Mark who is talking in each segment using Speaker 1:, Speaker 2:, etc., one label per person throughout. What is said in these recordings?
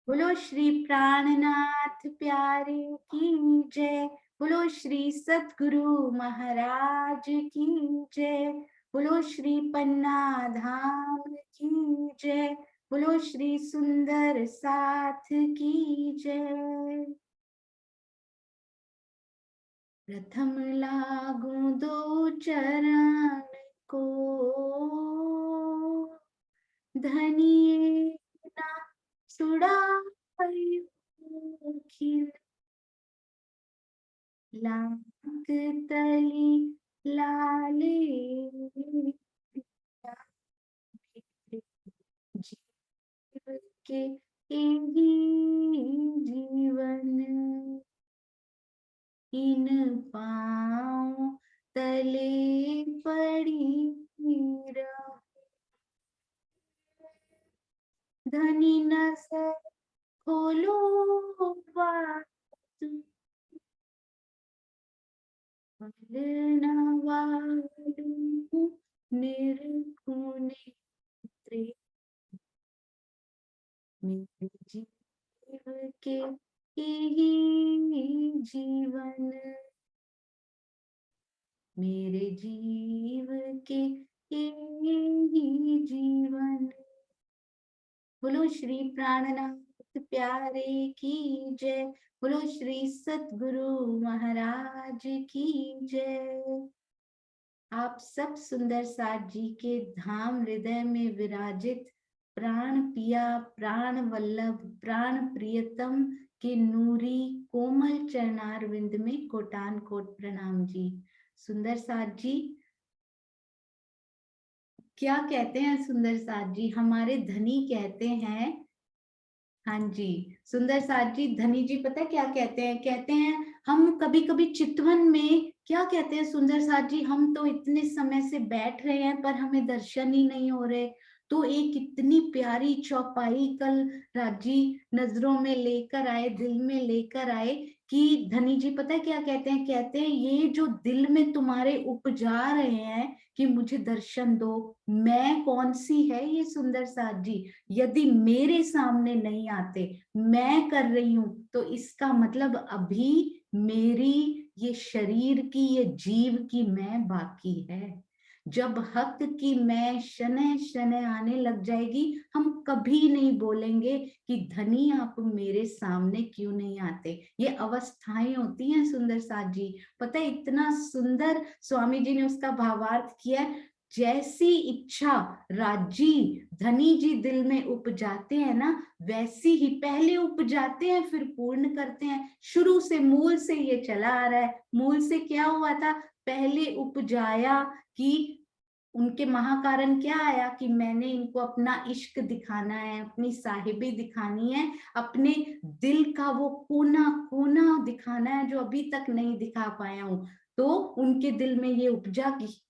Speaker 1: बोलो श्री प्राणनाथ प्यारे की जय। बोलो श्री सतगुरु महाराज की जय। बोलो श्री पन्ना धाम की जय। बोलो श्री सुंदर साथ की जय। प्रथम लागू दो चरण को, धनिये ना छुड़ायो खिल। लाख तली लाले जीव के यही जीवन, इन पाँव तले पड़ी रहो। धनी नजर खोलो बात, वालू निर्गुणे त्रे। मेरे जीव के यही जीवन, मेरे जीव के यही जीवन। बोलो श्री प्राणनाथ प्यारे की जय। बोलो श्री सतगुरु महाराज की जय। आप सब सुंदर साथ जी के धाम हृदय में विराजित प्राण पिया, प्राण वल्लभ, प्राण प्रियतम के नूरी कोमल चरणार विंद में कोटान कोट प्रणाम जी। सुंदर साथ जी क्या कहते हैं? सुंदर साथ जी हमारे धनी कहते हैं, हाँ जी सुंदर साथ जी, धनी जी पता है क्या कहते हैं? कहते हैं हम कभी कभी चितवन में क्या कहते हैं सुंदर साथ जी, हम तो इतने समय से बैठ रहे हैं पर हमें दर्शन ही नहीं हो रहे। तो एक इतनी प्यारी चौपाई कल राजी नजरों में लेकर आए, दिल में लेकर आए कि धनी जी पता है क्या कहते हैं? कहते हैं ये जो दिल में तुम्हारे उपजा रहे हैं कि मुझे दर्शन दो, मैं कौन सी है ये सुंदर साथ जी, यदि मेरे सामने नहीं आते, मैं कर रही हूं, तो इसका मतलब अभी मेरी ये शरीर की, ये जीव की मैं बाकी है। जब हक की मैं शनै शनै आने लग जाएगी, हम कभी नहीं बोलेंगे कि धनी आप मेरे सामने क्यों नहीं आते। ये अवस्थाएं होती हैं सुंदर साथ जी। पता है इतना सुंदर स्वामी जी ने उसका भावार्थ किया है। जैसी इच्छा राजी धनी जी दिल में उपजाते हैं ना, वैसी ही पहले उपजाते हैं फिर पूर्ण करते हैं। शुरू से मूल से ये चला आ रहा है। मूल से क्या हुआ था? पहले उपजाया कि उनके महाकारण क्या आया कि मैंने इनको अपना इश्क दिखाना है, अपनी साहिबी दिखानी है, अपने दिल का वो कोना कोना दिखाना है जो अभी तक नहीं दिखा पाया हूं। तो उनके दिल में ये उपजा की,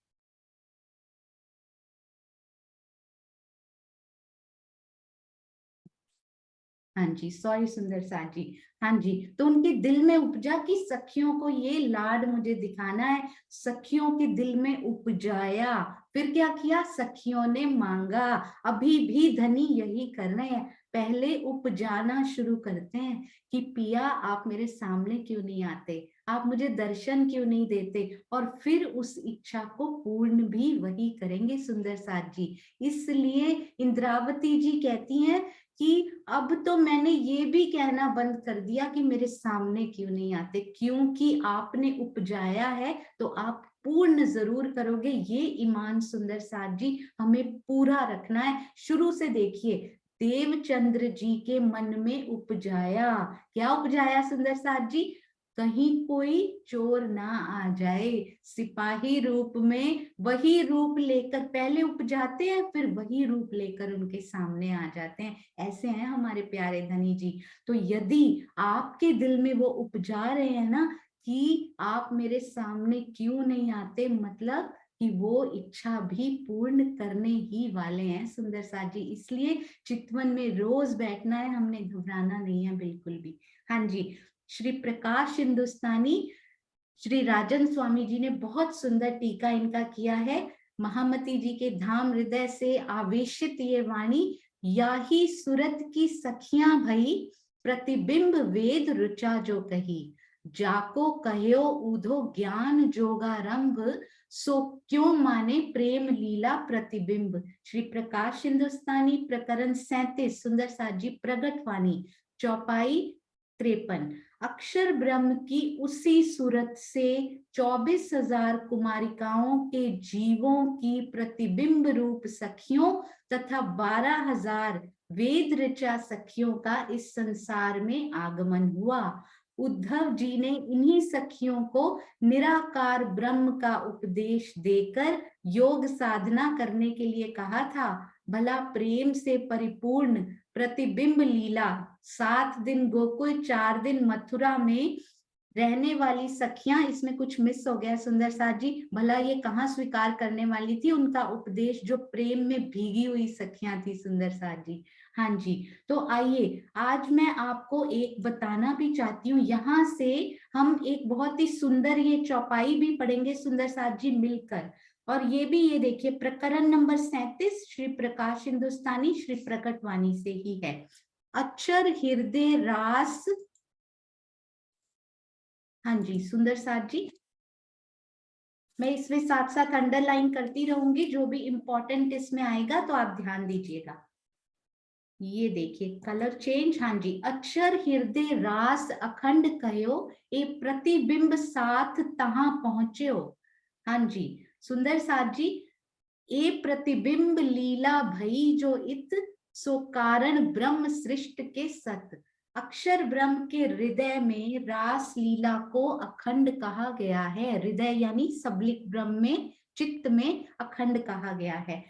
Speaker 1: हाँ जी सॉरी सुंदर साथ जी, हाँ जी, तो उनके दिल में उपजा कि सखियों को ये लाड मुझे दिखाना है। सखियों के दिल में उपजाया, फिर क्या किया? सखियों ने मांगा। अभी भी धनी यही कर रहे हैं, पहले उपजाना शुरू करते हैं कि पिया आप मेरे सामने क्यों नहीं आते, आप मुझे दर्शन क्यों नहीं देते, और फिर उस इच्छा को पूर्ण भी वही करेंगे सुंदर साथ जी। इसलिए इंद्रावती जी कहती हैं कि अब तो मैंने ये भी कहना बंद कर दिया कि मेरे सामने क्यों नहीं आते, क्योंकि आपने उपजाया है तो आप पूर्ण जरूर करोगे। ये ईमान सुंदर साथ जी हमें पूरा रखना है। शुरू से देखिए, देवचंद्र जी के मन में उपजाया, क्या उपजाया सुंदर साथ जी? कहीं कोई चोर ना आ जाए, सिपाही रूप में वही रूप लेकर पहले उपजाते हैं, फिर वही रूप लेकर उनके सामने आ जाते हैं। ऐसे हैं हमारे प्यारे धनी जी। तो यदि आपके दिल में वो उपजा रहे हैं ना कि आप मेरे सामने क्यों नहीं आते, मतलब कि वो इच्छा भी पूर्ण करने ही वाले हैं सुंदर साथ जी। इसलिए चितवन में रोज बैठना है, हमने घबराना नहीं है बिल्कुल भी। हाँ जी, श्री प्रकाश हिंदुस्तानी श्री राजन स्वामी जी ने बहुत सुंदर टीका इनका किया है। महामती जी के धाम हृदय से आवेशित ये वाणी, याही सूरत की सखियां भई, प्रतिबिंब वेद ऋचा जो कही। जाको कहयो ऊधो ज्ञान जोगारंभ, सो क्यों माने प्रेम लीला प्रतिबिंब। श्री प्रकाश हिंदुस्तानी प्रकरण 37 सुंदर साथ जी प्रगट वाणी चौपाई 53। अक्षर ब्रह्म की उसी सूरत से 24,000 कुमारिकाओं के जीवों की प्रतिबिंब रूप सखियों तथा 12,000 वेद ऋचा सखियों का इस संसार में आगमन हुआ। उद्धव जी ने इन्हीं सखियों को निराकार ब्रह्म का उपदेश देकर योग साधना करने के लिए कहा था। भला प्रेम से परिपूर्ण प्रतिबिंब लीला 7 दिन गोकुल 4 दिन मथुरा में रहने वाली सखियां, इसमें कुछ मिस हो गया सुंदर साथ जी, भला ये कहाँ स्वीकार करने वाली थी उनका उपदेश जो प्रेम में भीगी हुई सखियां थी सुंदर साथ जी। हाँ जी, तो आइए आज मैं आपको एक बताना भी चाहती हूँ। यहाँ से हम एक बहुत ही सुंदर ये चौपाई भी पढ़ेंगे सुंदर साथ जी मिलकर। और ये भी ये देखिए प्रकरण नंबर 37 श्री प्रकाश हिंदुस्तानी श्री प्रकट वाणी से ही है। अक्षर हृदय रास, हाँ जी सुंदर साथ जी, मैं इसमें साथ साथ अंडरलाइन करती रहूंगी, जो भी इंपॉर्टेंट इसमें आएगा तो आप ध्यान दीजिएगा। ये देखिए कलर चेंज, हाँ जी। अक्षर हृदय रास अखंड कहो, ए प्रतिबिंब साथ तहां पहुंचे हो। हाँ जी सुंदर साथ जी, ए प्रतिबिंब लीला भई जो इत, सो कारण ब्रह्म सृष्ट के सत। अक्षर ब्रह्म के हृदय में रास लीला को अखंड कहा गया है। हृदय यानी सबलिक ब्रह्म में, चित्त में अखंड कहा गया है।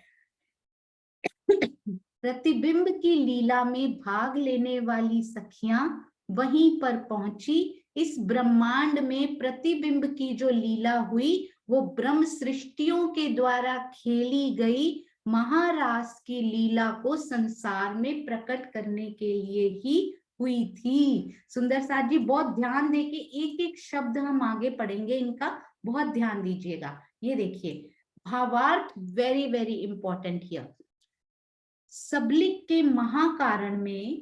Speaker 1: प्रतिबिंब की लीला में भाग लेने वाली सखियां वहीं पर पहुंची। इस ब्रह्मांड में प्रतिबिंब की जो लीला हुई वो ब्रह्म सृष्टियों के द्वारा खेली गई महारास की लीला को संसार में प्रकट करने के लिए ही हुई थी। सुंदर साथ जी बहुत ध्यान देके एक एक शब्द हम आगे पढ़ेंगे, इनका बहुत ध्यान दीजिएगा। ये देखिए भावार्थ वेरी वेरी इंपॉर्टेंट हियर। सबलिक के महाकारण में,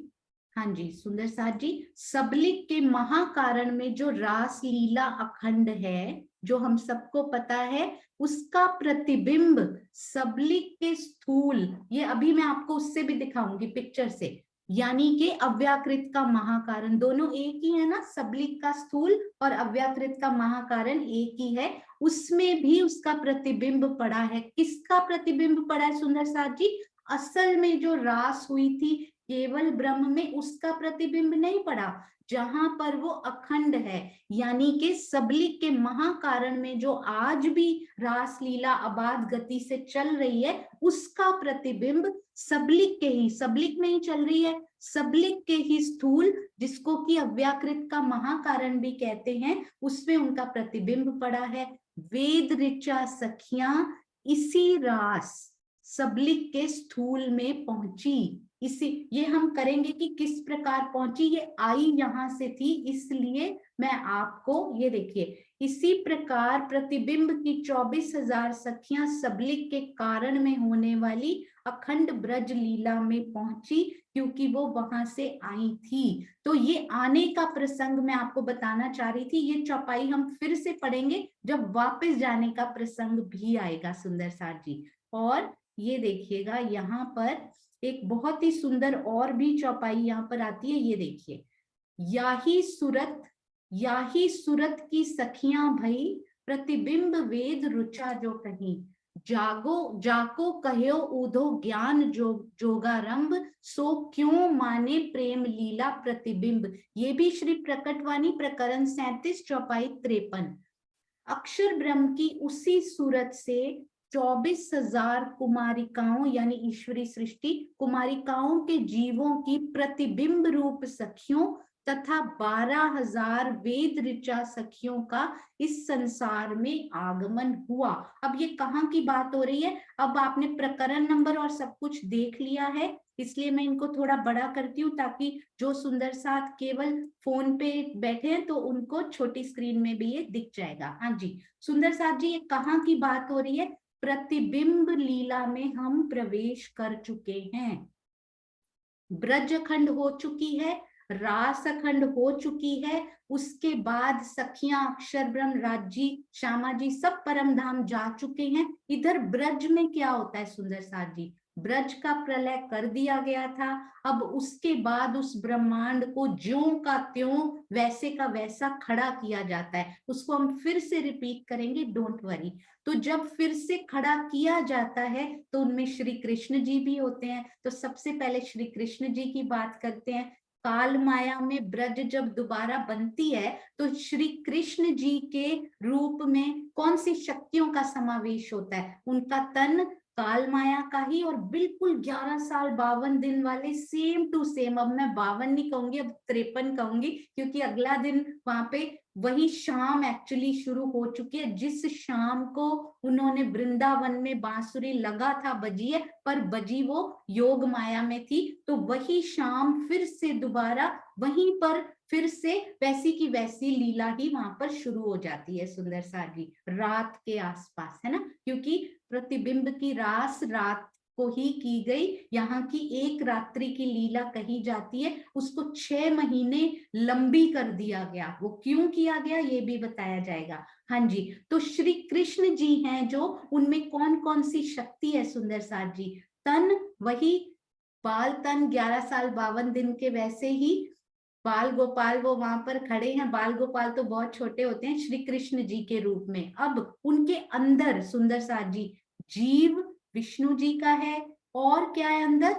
Speaker 1: हाँ जी सुंदर साथ जी, सबलिक के महाकारण में जो रास लीला अखंड है, जो हम सबको पता है, उसका प्रतिबिंब सबलिक के स्थूल, ये अभी मैं आपको उससे भी दिखाऊंगी पिक्चर से, यानी कि अव्याकृत का महाकारण, दोनों एक ही है ना, सबलिक का स्थूल और अव्याकृत का महाकारण एक ही है, उसमें भी उसका प्रतिबिंब पड़ा है। किसका प्रतिबिंब पड़ा है सुंदर साथ जी? असल में जो रास हुई थी केवल ब्रह्म में, उसका प्रतिबिंब नहीं पड़ा, जहां पर वो अखंड है, यानी कि सबलिक के महाकारण में जो आज भी रास लीला अबाध गति से चल रही है, उसका प्रतिबिंब सबलिक के ही, सबलिक में ही चल रही है, सबलिक के ही स्थूल, जिसको कि अव्याकृत का महाकारण भी कहते हैं, उसमें उनका प्रतिबिंब पड़ा है। वेद ऋचा सखियां इसी रास सबलिक के स्थूल में पहुंची। इसी ये हम करेंगे कि किस प्रकार पहुंची, ये आई यहां से थी, इसलिए मैं आपको ये देखिए, इसी प्रकार प्रतिबिंब की 24,000 सखियां सबलिक के कारण में होने वाली अखंड ब्रज लीला में पहुंची, क्योंकि वो वहां से आई थी। तो ये आने का प्रसंग मैं आपको बताना चाह रही थी। ये चौपाई हम फिर से पढ़ेंगे जब वापस जाने का प्रसंग भी आएगा सुंदर साथ जी। और ये देखिएगा यहाँ पर एक बहुत ही सुंदर और भी चौपाई यहाँ पर आती है। ये देखिए, याही सूरत की सखियां भई, प्रतिबिंब वेद ऋचा जो कहीं। जाको कहो ऊधो ज्ञान जोगारंभ, सो क्यों माने प्रेम लीला प्रतिबिंब। ये भी श्री प्रकटवाणी प्रकरण 37 चौपाई 53। अक्षर ब्रह्म की उसी सूरत से 24,000 कुमारिकाओं यानी ईश्वरी सृष्टि कुमारिकाओं के जीवों की प्रतिबिंब रूप सखियों तथा 12,000 वेद ऋचा सखियों का इस संसार में आगमन हुआ। अब ये कहाँ की बात हो रही है? अब आपने प्रकरण नंबर और सब कुछ देख लिया है, इसलिए मैं इनको थोड़ा बड़ा करती हूँ ताकि जो सुंदर साथ केवल फोन पे बैठे हैं तो उनको छोटी स्क्रीन में भी ये दिख जाएगा। हाँ जी सुंदर साथ जी, ये कहाँ की बात हो रही है? प्रतिबिंब लीला में हम प्रवेश कर चुके हैं। ब्रज अखंड हो चुकी है, रास अखंड हो चुकी है, उसके बाद सखियां अक्षर ब्रह्म राजी श्यामा जी सब परम धाम जा चुके हैं। इधर ब्रज में क्या होता है सुंदर साथ जी, ब्रज का प्रलय कर दिया गया था। अब उसके बाद उस ब्रह्मांड को ज्यों का त्यों वैसे का वैसा खड़ा किया जाता है। उसको हम फिर से रिपीट करेंगे, डोंट वरी। तो जब फिर से खड़ा किया जाता है तो उनमें श्री कृष्ण जी भी होते हैं। तो सबसे पहले श्री कृष्ण जी की बात करते हैं। काल माया में ब्रज जब दोबारा बनती है तो श्री कृष्ण जी के रूप में कौन सी शक्तियों का समावेश होता है? उनका तन काल माया का ही, और बिल्कुल 11 साल 52 दिन वाले सेम टू सेम, अब मैं 52 नहीं कहूंगी, अब 53 कहूंगी, क्योंकि अगला दिन वहां पे वही शाम एक्चुअली शुरू हो चुकी है। जिस शाम को उन्होंने वृंदावन में बांसुरी लगा था बजी है, पर बजी वो योग माया में थी। तो वही शाम फिर से दोबारा वहीं पर फिर से वैसी की वैसी लीला ही वहां पर शुरू हो जाती है सुंदर सा जी, रात के आसपास, है ना, क्योंकि प्रतिबिंब की रास रात को ही की गई। यहाँ की एक रात्रि की लीला कही जाती है, उसको 6 महीने लंबी कर दिया गया। वो क्यों किया गया ये भी बताया जाएगा। हाँ जी, तो श्री कृष्ण जी हैं जो, उनमें कौन कौन सी शक्ति है सुंदर साथ जी? तन वही बाल तन 11 साल 52 दिन के वैसे ही, बाल गोपाल वो वहां पर खड़े हैं। बाल गोपाल तो बहुत छोटे होते हैं श्री कृष्ण जी के रूप में। अब उनके अंदर सुंदर साथ जी जीव विष्णु जी का है, और क्या है अंदर?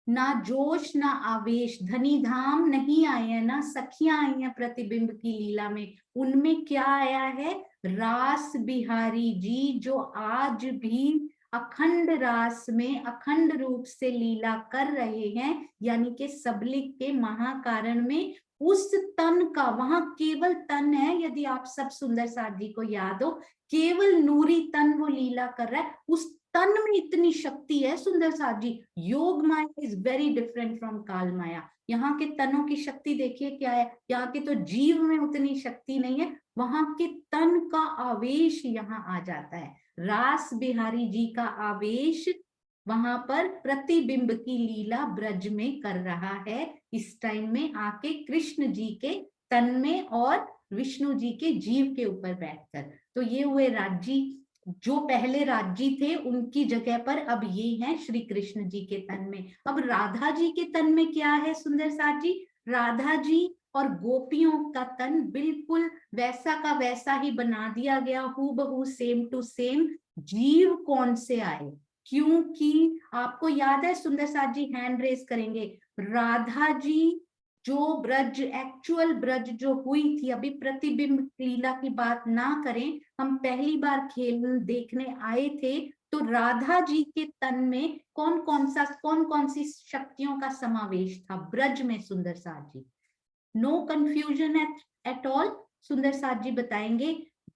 Speaker 1: ना जोश ना आवेश, धनी धाम नहीं आए हैं, ना सखियां आई हैं प्रतिबिंब की लीला में। उनमें क्या आया है? रास बिहारी जी, जो आज भी अखंड रास में अखंड रूप से लीला कर रहे हैं, यानी कि सबलिक के महाकारण में। उस तन का वहां केवल तन है, यदि आप सब सुंदर साथ जी को याद हो, केवल नूरी तन वो लीला कर रहा है। उस तन में इतनी शक्ति है सुंदर साथ जी। योग माया इज वेरी डिफरेंट फ्रॉम काल माया। यहाँ के तनों की शक्ति देखिए क्या है, यहाँ के तो जीव में उतनी शक्ति नहीं है, वहां के तन का आवेश यहाँ आ जाता है। रास बिहारी जी का आवेश वहां पर प्रतिबिंब की लीला ब्रज में कर रहा है, इस टाइम में आके कृष्ण जी के तन में और विष्णु जी के जीव के ऊपर बैठकर। तो ये हुए राजी, जो पहले राजी थे उनकी जगह पर अब ये हैं श्री कृष्ण जी के तन में। अब राधा जी के तन में क्या है सुंदर साथ जी? राधा जी और गोपियों का तन बिल्कुल वैसा का वैसा ही बना दिया गया, हूबहू सेम टू सेम। जीव कौन से आए? क्योंकि आपको याद है सुंदर साथ जी, हैंड रेस करेंगे, राधा जी जो ब्रज एक्चुअल ब्रज जो हुई थी, अभी प्रतिबिंब लीला की बात ना करें, हम पहली बार खेल देखने आए थे, तो राधा जी के तन में कौन कौन सी शक्तियों का समावेश था ब्रज में सुंदर साथ जी? नो कंफ्यूजन एट ऑल, सुंदर साथ जी बताएंगे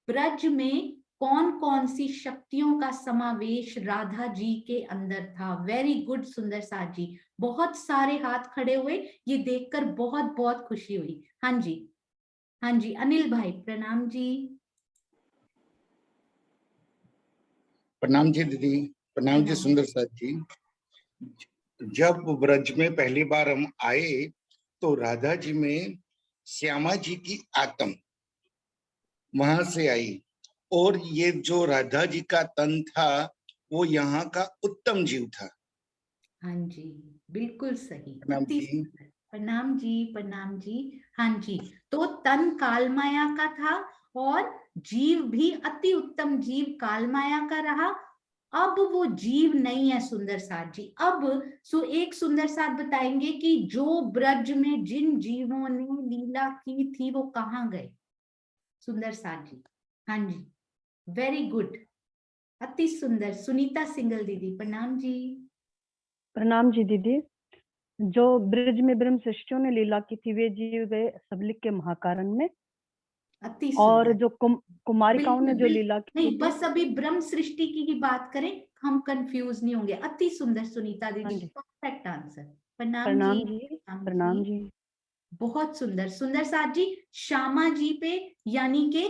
Speaker 1: ब्रज में कौन कौन सी शक्तियों का समावेश राधा जी के अंदर था। वेरी गुड सुंदर साथ जी, बहुत सारे हाथ खड़े हुए, ये देखकर बहुत बहुत खुशी हुई। हाँ जी, हाँ जी, अनिल भाई प्रणाम जी।
Speaker 2: प्रणाम जी दीदी। प्रणाम जी सुंदर साथ जी। जब ब्रज में पहली बार हम आए तो राधा जी में श्यामा जी की आत्म वहां से आई, और ये जो राधा जी का तन था वो यहाँ का उत्तम जीव था।
Speaker 1: हाँ जी, बिल्कुल सही,
Speaker 2: प्रणाम
Speaker 1: अति
Speaker 2: जी।
Speaker 1: सुंदर। प्रणाम जी, प्रणाम जी। हाँ जी, तो तन काल माया का था और जीव भी अति उत्तम जीव काल माया का रहा। अब वो जीव नहीं है सुंदर साथ जी। अब एक सुंदर साथ बताएंगे कि जो ब्रज में जिन जीवों ने लीला की थी वो कहाँ गए सुंदर साथ जी? हाँ जी, वेरी गुड, अति सुंदर। सुनीता सिंगल दीदी प्रणाम जी।
Speaker 3: प्रणाम जी दीदी। जो ब्रज में ब्रह्म सृष्टियों ने लीला की थी वे जीव गए सबलिक के महाकारण में,
Speaker 1: अति
Speaker 3: और
Speaker 1: सुंदर।
Speaker 3: जो कुमारिकाओं ने जो लीला की
Speaker 1: नहीं,
Speaker 3: थी।
Speaker 1: बस अभी ब्रह्म सृष्टि की ही बात करें, हम कंफ्यूज नहीं होंगे। अति सुंदर सुनीता
Speaker 3: हाँ
Speaker 1: दीदी,
Speaker 3: जी,
Speaker 1: परफेक्ट आंसर। प्रणाम जी,
Speaker 3: प्रणाम जी।
Speaker 1: प्रणाम
Speaker 3: प्रणाम
Speaker 1: जी।
Speaker 3: जी।
Speaker 1: बहुत सुंदर सुंदर साथ जी। श्यामा जी पे यानी के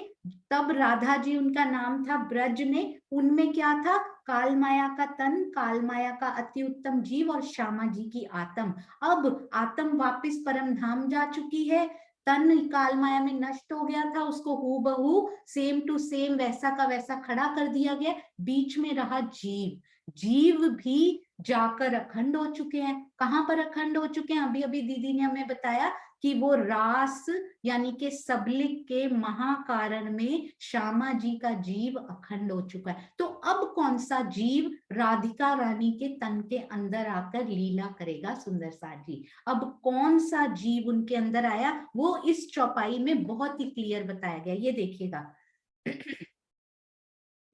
Speaker 1: तब राधा जी उनका नाम था ब्रज में, उनमें क्या था, काल माया का तन, काल माया का अति उत्तम जीव और श्यामा जी की आत्म। अब आत्म वापिस परम धाम जा चुकी है, तन काल माया में नष्ट हो गया था, उसको हूबहू सेम टू सेम वैसा का वैसा खड़ा कर दिया गया, बीच में रहा जीव। जीव भी जाकर अखंड हो चुके हैं। कहां पर अखंड हो चुके हैं? अभी अभी दीदी ने हमें बताया कि वो रास यानी कि सबलिक के महाकारण में श्यामा जी का जीव अखंड हो चुका है। तो अब कौन सा जीव राधिका रानी के तन के अंदर आकर लीला करेगा सुंदर साथ जी? अब कौन सा जीव उनके अंदर आया वो इस चौपाई में बहुत ही क्लियर बताया गया। ये देखिएगा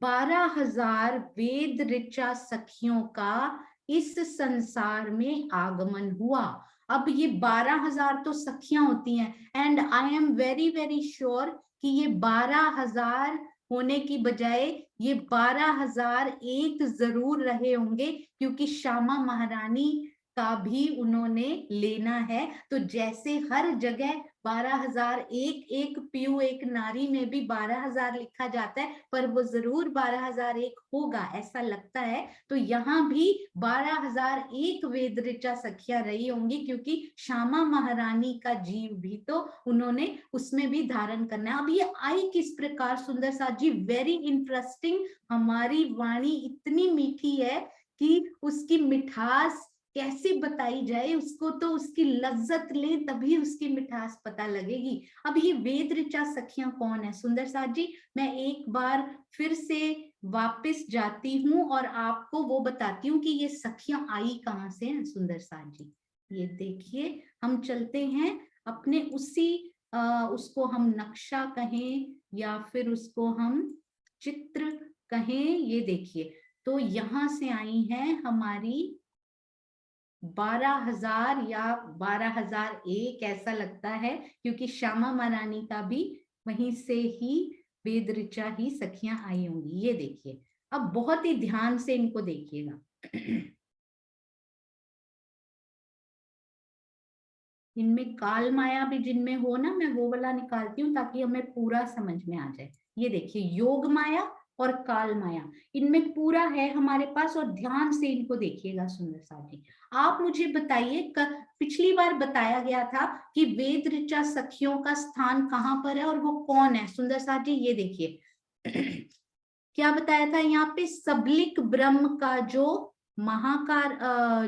Speaker 1: 12,000 वेद ऋचा सखियों का इस संसार में आगमन हुआ। अब ये 12,000 तो सखियां होती हैं, and I am very very sure कि ये 12,000 होने की बजाय ये 12,001 जरूर रहे होंगे, क्योंकि श्यामा महारानी का भी उन्होंने लेना है। तो जैसे हर जगह 12,001 एक पीयू एक नारी में भी 12,000 लिखा जाता है, पर वो जरूर 12,001 होगा ऐसा लगता है। तो यहाँ भी 12,001 वेद ऋचा सखियां रही होंगी, क्योंकि श्यामा महारानी का जीव भी तो उन्होंने उसमें भी धारण करना है। अब ये आई किस प्रकार सुंदर साथ जी? Very interesting. हमारी वाणी इतनी मीठी है कि उसकी मिठास कैसे बताई जाए, उसको तो उसकी लज्जत ले तभी उसकी मिठास पता लगेगी। अब ये वेद ऋचा सखियां कौन है सुंदर साथ जी? मैं एक बार फिर से वापस जाती हूँ और आपको वो बताती हूँ कि ये सखियां आई कहाँ से हैं सुंदर साथ जी। ये देखिए, हम चलते हैं अपने उसी उसको हम नक्शा कहें या फिर उसको हम चित्र कहें। ये देखिए, तो यहाँ से आई हैं हमारी 12,000 या 12,001 ऐसा लगता है, क्योंकि श्यामा महारानी का भी वहीं से ही वेद ऋचा ही सखियां आई होंगी। ये देखिए, अब बहुत ही ध्यान से इनको देखिएगा। इनमें काल माया भी जिनमें हो ना, मैं वो वाला निकालती हूँ ताकि हमें पूरा समझ में आ जाए। ये देखिए, योग माया और काल माया इनमें पूरा है हमारे पास, और ध्यान से इनको देखिएगा सुंदर साथ जी। आप मुझे बताइए, पिछली बार बताया गया था कि वेद ऋचा सखियों का स्थान कहाँ पर है और वो कौन है सुंदर साथ जी? ये देखिए क्या बताया था यहाँ पे, सबलिक ब्रह्म का जो महाकार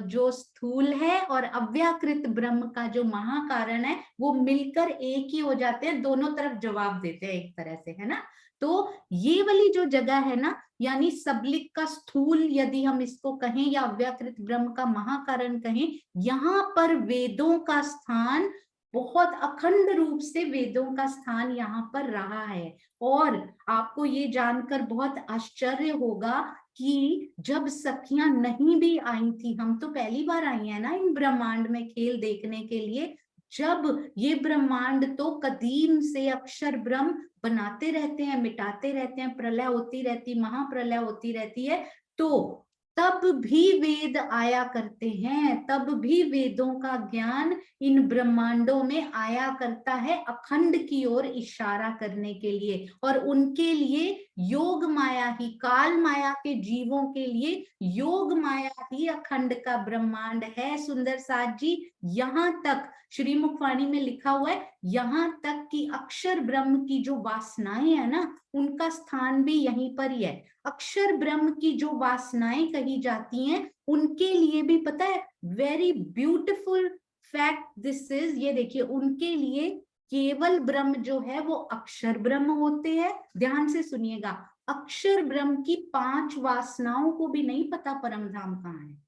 Speaker 1: जो स्थूल है और अव्याकृत ब्रह्म का जो महाकारण है, वो मिलकर एक ही हो जाते हैं, दोनों तरफ जवाब देते हैं एक तरह से, है ना। तो ये वाली जो जगह है ना, यानी सबलिक का स्थूल यदि हम इसको कहें या अव्याकृत ब्रह्म का महाकारण कहें, यहाँ पर वेदों का स्थान बहुत अखंड रूप से वेदों का स्थान यहाँ पर रहा है। और आपको ये जानकर बहुत आश्चर्य होगा कि जब सखियां नहीं भी आई थी, हम तो पहली बार आई हैं ना इन ब्रह्मांड में खेल देखने के लिए, जब ये ब्रह्मांड तो कदीम से अक्षर ब्रह्म बनाते रहते हैं, मिटाते रहते हैं, प्रलय होती रहती, महाप्रलय होती रहती है, तो तब भी वेद आया करते हैं, तब भी वेदों का ज्ञान इन ब्रह्मांडों में आया करता है अखंड की ओर इशारा करने के लिए। और उनके लिए योग माया ही, काल माया के जीवों के लिए योग माया ही अखंड का ब्रह्मांड है सुंदर साथ जी। यहाँ तक श्रीमुखवाणी में लिखा हुआ है, यहाँ तक कि अक्षर ब्रह्म की जो वासनाएं है ना, उनका स्थान भी यहीं पर ही है। अक्षर ब्रह्म की जो वासनाएं कही जाती हैं, उनके लिए भी पता है, very beautiful fact this is, ये देखिए, उनके लिए केवल ब्रह्म जो है वो अक्षर ब्रह्म होते हैं। ध्यान से सुनिएगा, अक्षर ब्रह्म की 5 वासनाओं को भी नहीं पता परम धाम कहाँ है।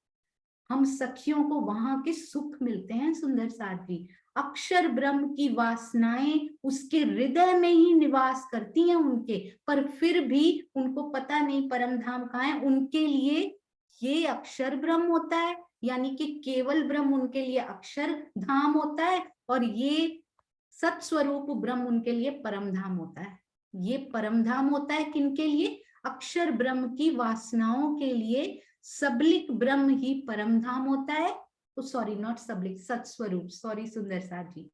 Speaker 1: हम सखियों को वहां के सुख मिलते हैं सुंदर साथ जी। अक्षर ब्रह्म की वासनाएं उसके हृदय में ही निवास करती हैं उनके, पर फिर भी उनको पता नहीं परम धाम कहाँ है। उनके लिए ये अक्षर ब्रह्म होता है, यानी कि केवल ब्रह्म उनके लिए अक्षर धाम होता है, और ये सत्स्वरूप ब्रह्म उनके लिए परम धाम होता है। ये परम धाम होता है किनके लिए? अक्षर ब्रह्म की वासनाओं के लिए सबलिक ब्रह्म ही परम धाम होता है। तो सॉरी, नॉट सबलिक, सत्स्वरूप, सॉरी सुंदर साथ जी।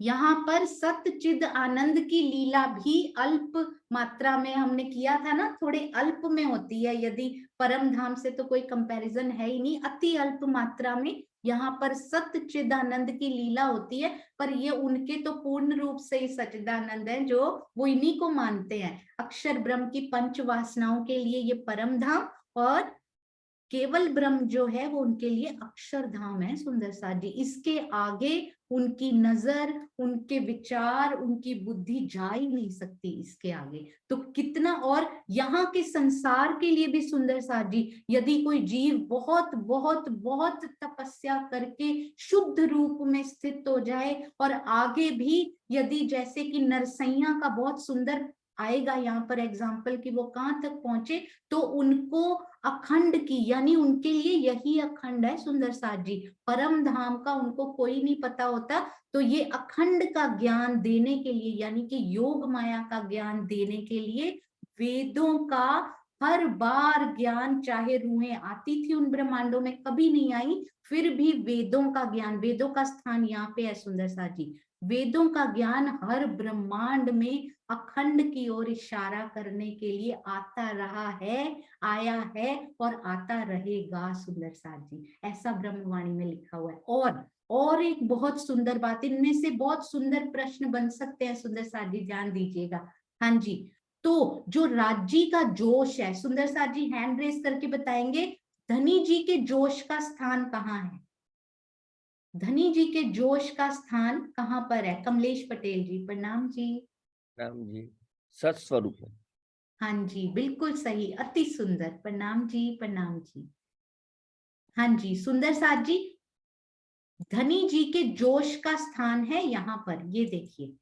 Speaker 1: यहाँ पर सतचिद आनंद की लीला भी अल्प मात्रा में हमने किया था ना, थोड़े अल्प में होती है, यदि परम धाम से तो कोई कंपैरिजन है ही नहीं, अति अल्प मात्रा में यहाँ पर सतचिदानंद की लीला होती है, पर ये उनके तो पूर्ण रूप से ही सच्चिदानंद है जो वो इन्हीं को मानते हैं। अक्षर ब्रह्म की पंच वासनाओं के लिए ये परम धाम और केवल ब्रह्म जो है वो उनके लिए अक्षरधाम है सुंदर साथ जी। इसके आगे उनकी नजर, उनके विचार, उनकी बुद्धि जा ही नहीं सकती इसके आगे। तो कितना, और यहाँ के संसार के लिए भी सुंदर साथ जी, यदि कोई जीव बहुत बहुत बहुत तपस्या करके शुद्ध रूप में स्थित हो जाए और आगे भी यदि जैसे कि नरसैया का बहुत सुंदर आएगा यहाँ पर एग्जाम्पल कि वो कहाँ तक पहुंचे, तो उनको अखंड की, यानी उनके लिए यही अखंड है सुंदर साथ जी, परम धाम का उनको कोई नहीं पता होता। तो ये अखंड का ज्ञान देने के लिए, यानी कि योग माया का ज्ञान देने के लिए वेदों का हर बार ज्ञान, चाहे रूहें आती थी उन ब्रह्मांडों में, कभी नहीं आई, फिर भी वेदों का ज्ञान, वेदों का स्थान यहाँ पे है सुंदर साथ जी। वेदों का ज्ञान हर ब्रह्मांड में अखंड की ओर इशारा करने के लिए आता रहा है, आया है और आता रहेगा सुंदर साथ जी, ऐसा ब्रह्मवाणी में लिखा हुआ है। और एक बहुत सुंदर बात, इनमें से बहुत सुंदर प्रश्न बन सकते हैं सुंदर साथ जी, ध्यान दीजिएगा। हाँ जी, तो जो राज्य का जोश है, सुंदर साथ जी हैंड रेस करके बताएंगे, धनी जी के जोश का स्थान कहाँ है? धनी जी के जोश का स्थान कहाँ पर है? कमलेश पटेल जी, प्रणाम जी।
Speaker 4: प्रणाम जी, सत्स्वरूप है।
Speaker 1: हाँ जी, बिल्कुल सही, अति सुंदर, प्रणाम जी, प्रणाम जी। हाँ जी सुंदर साथ जी, धनी जी के जोश का स्थान है यहाँ पर, ये देखिए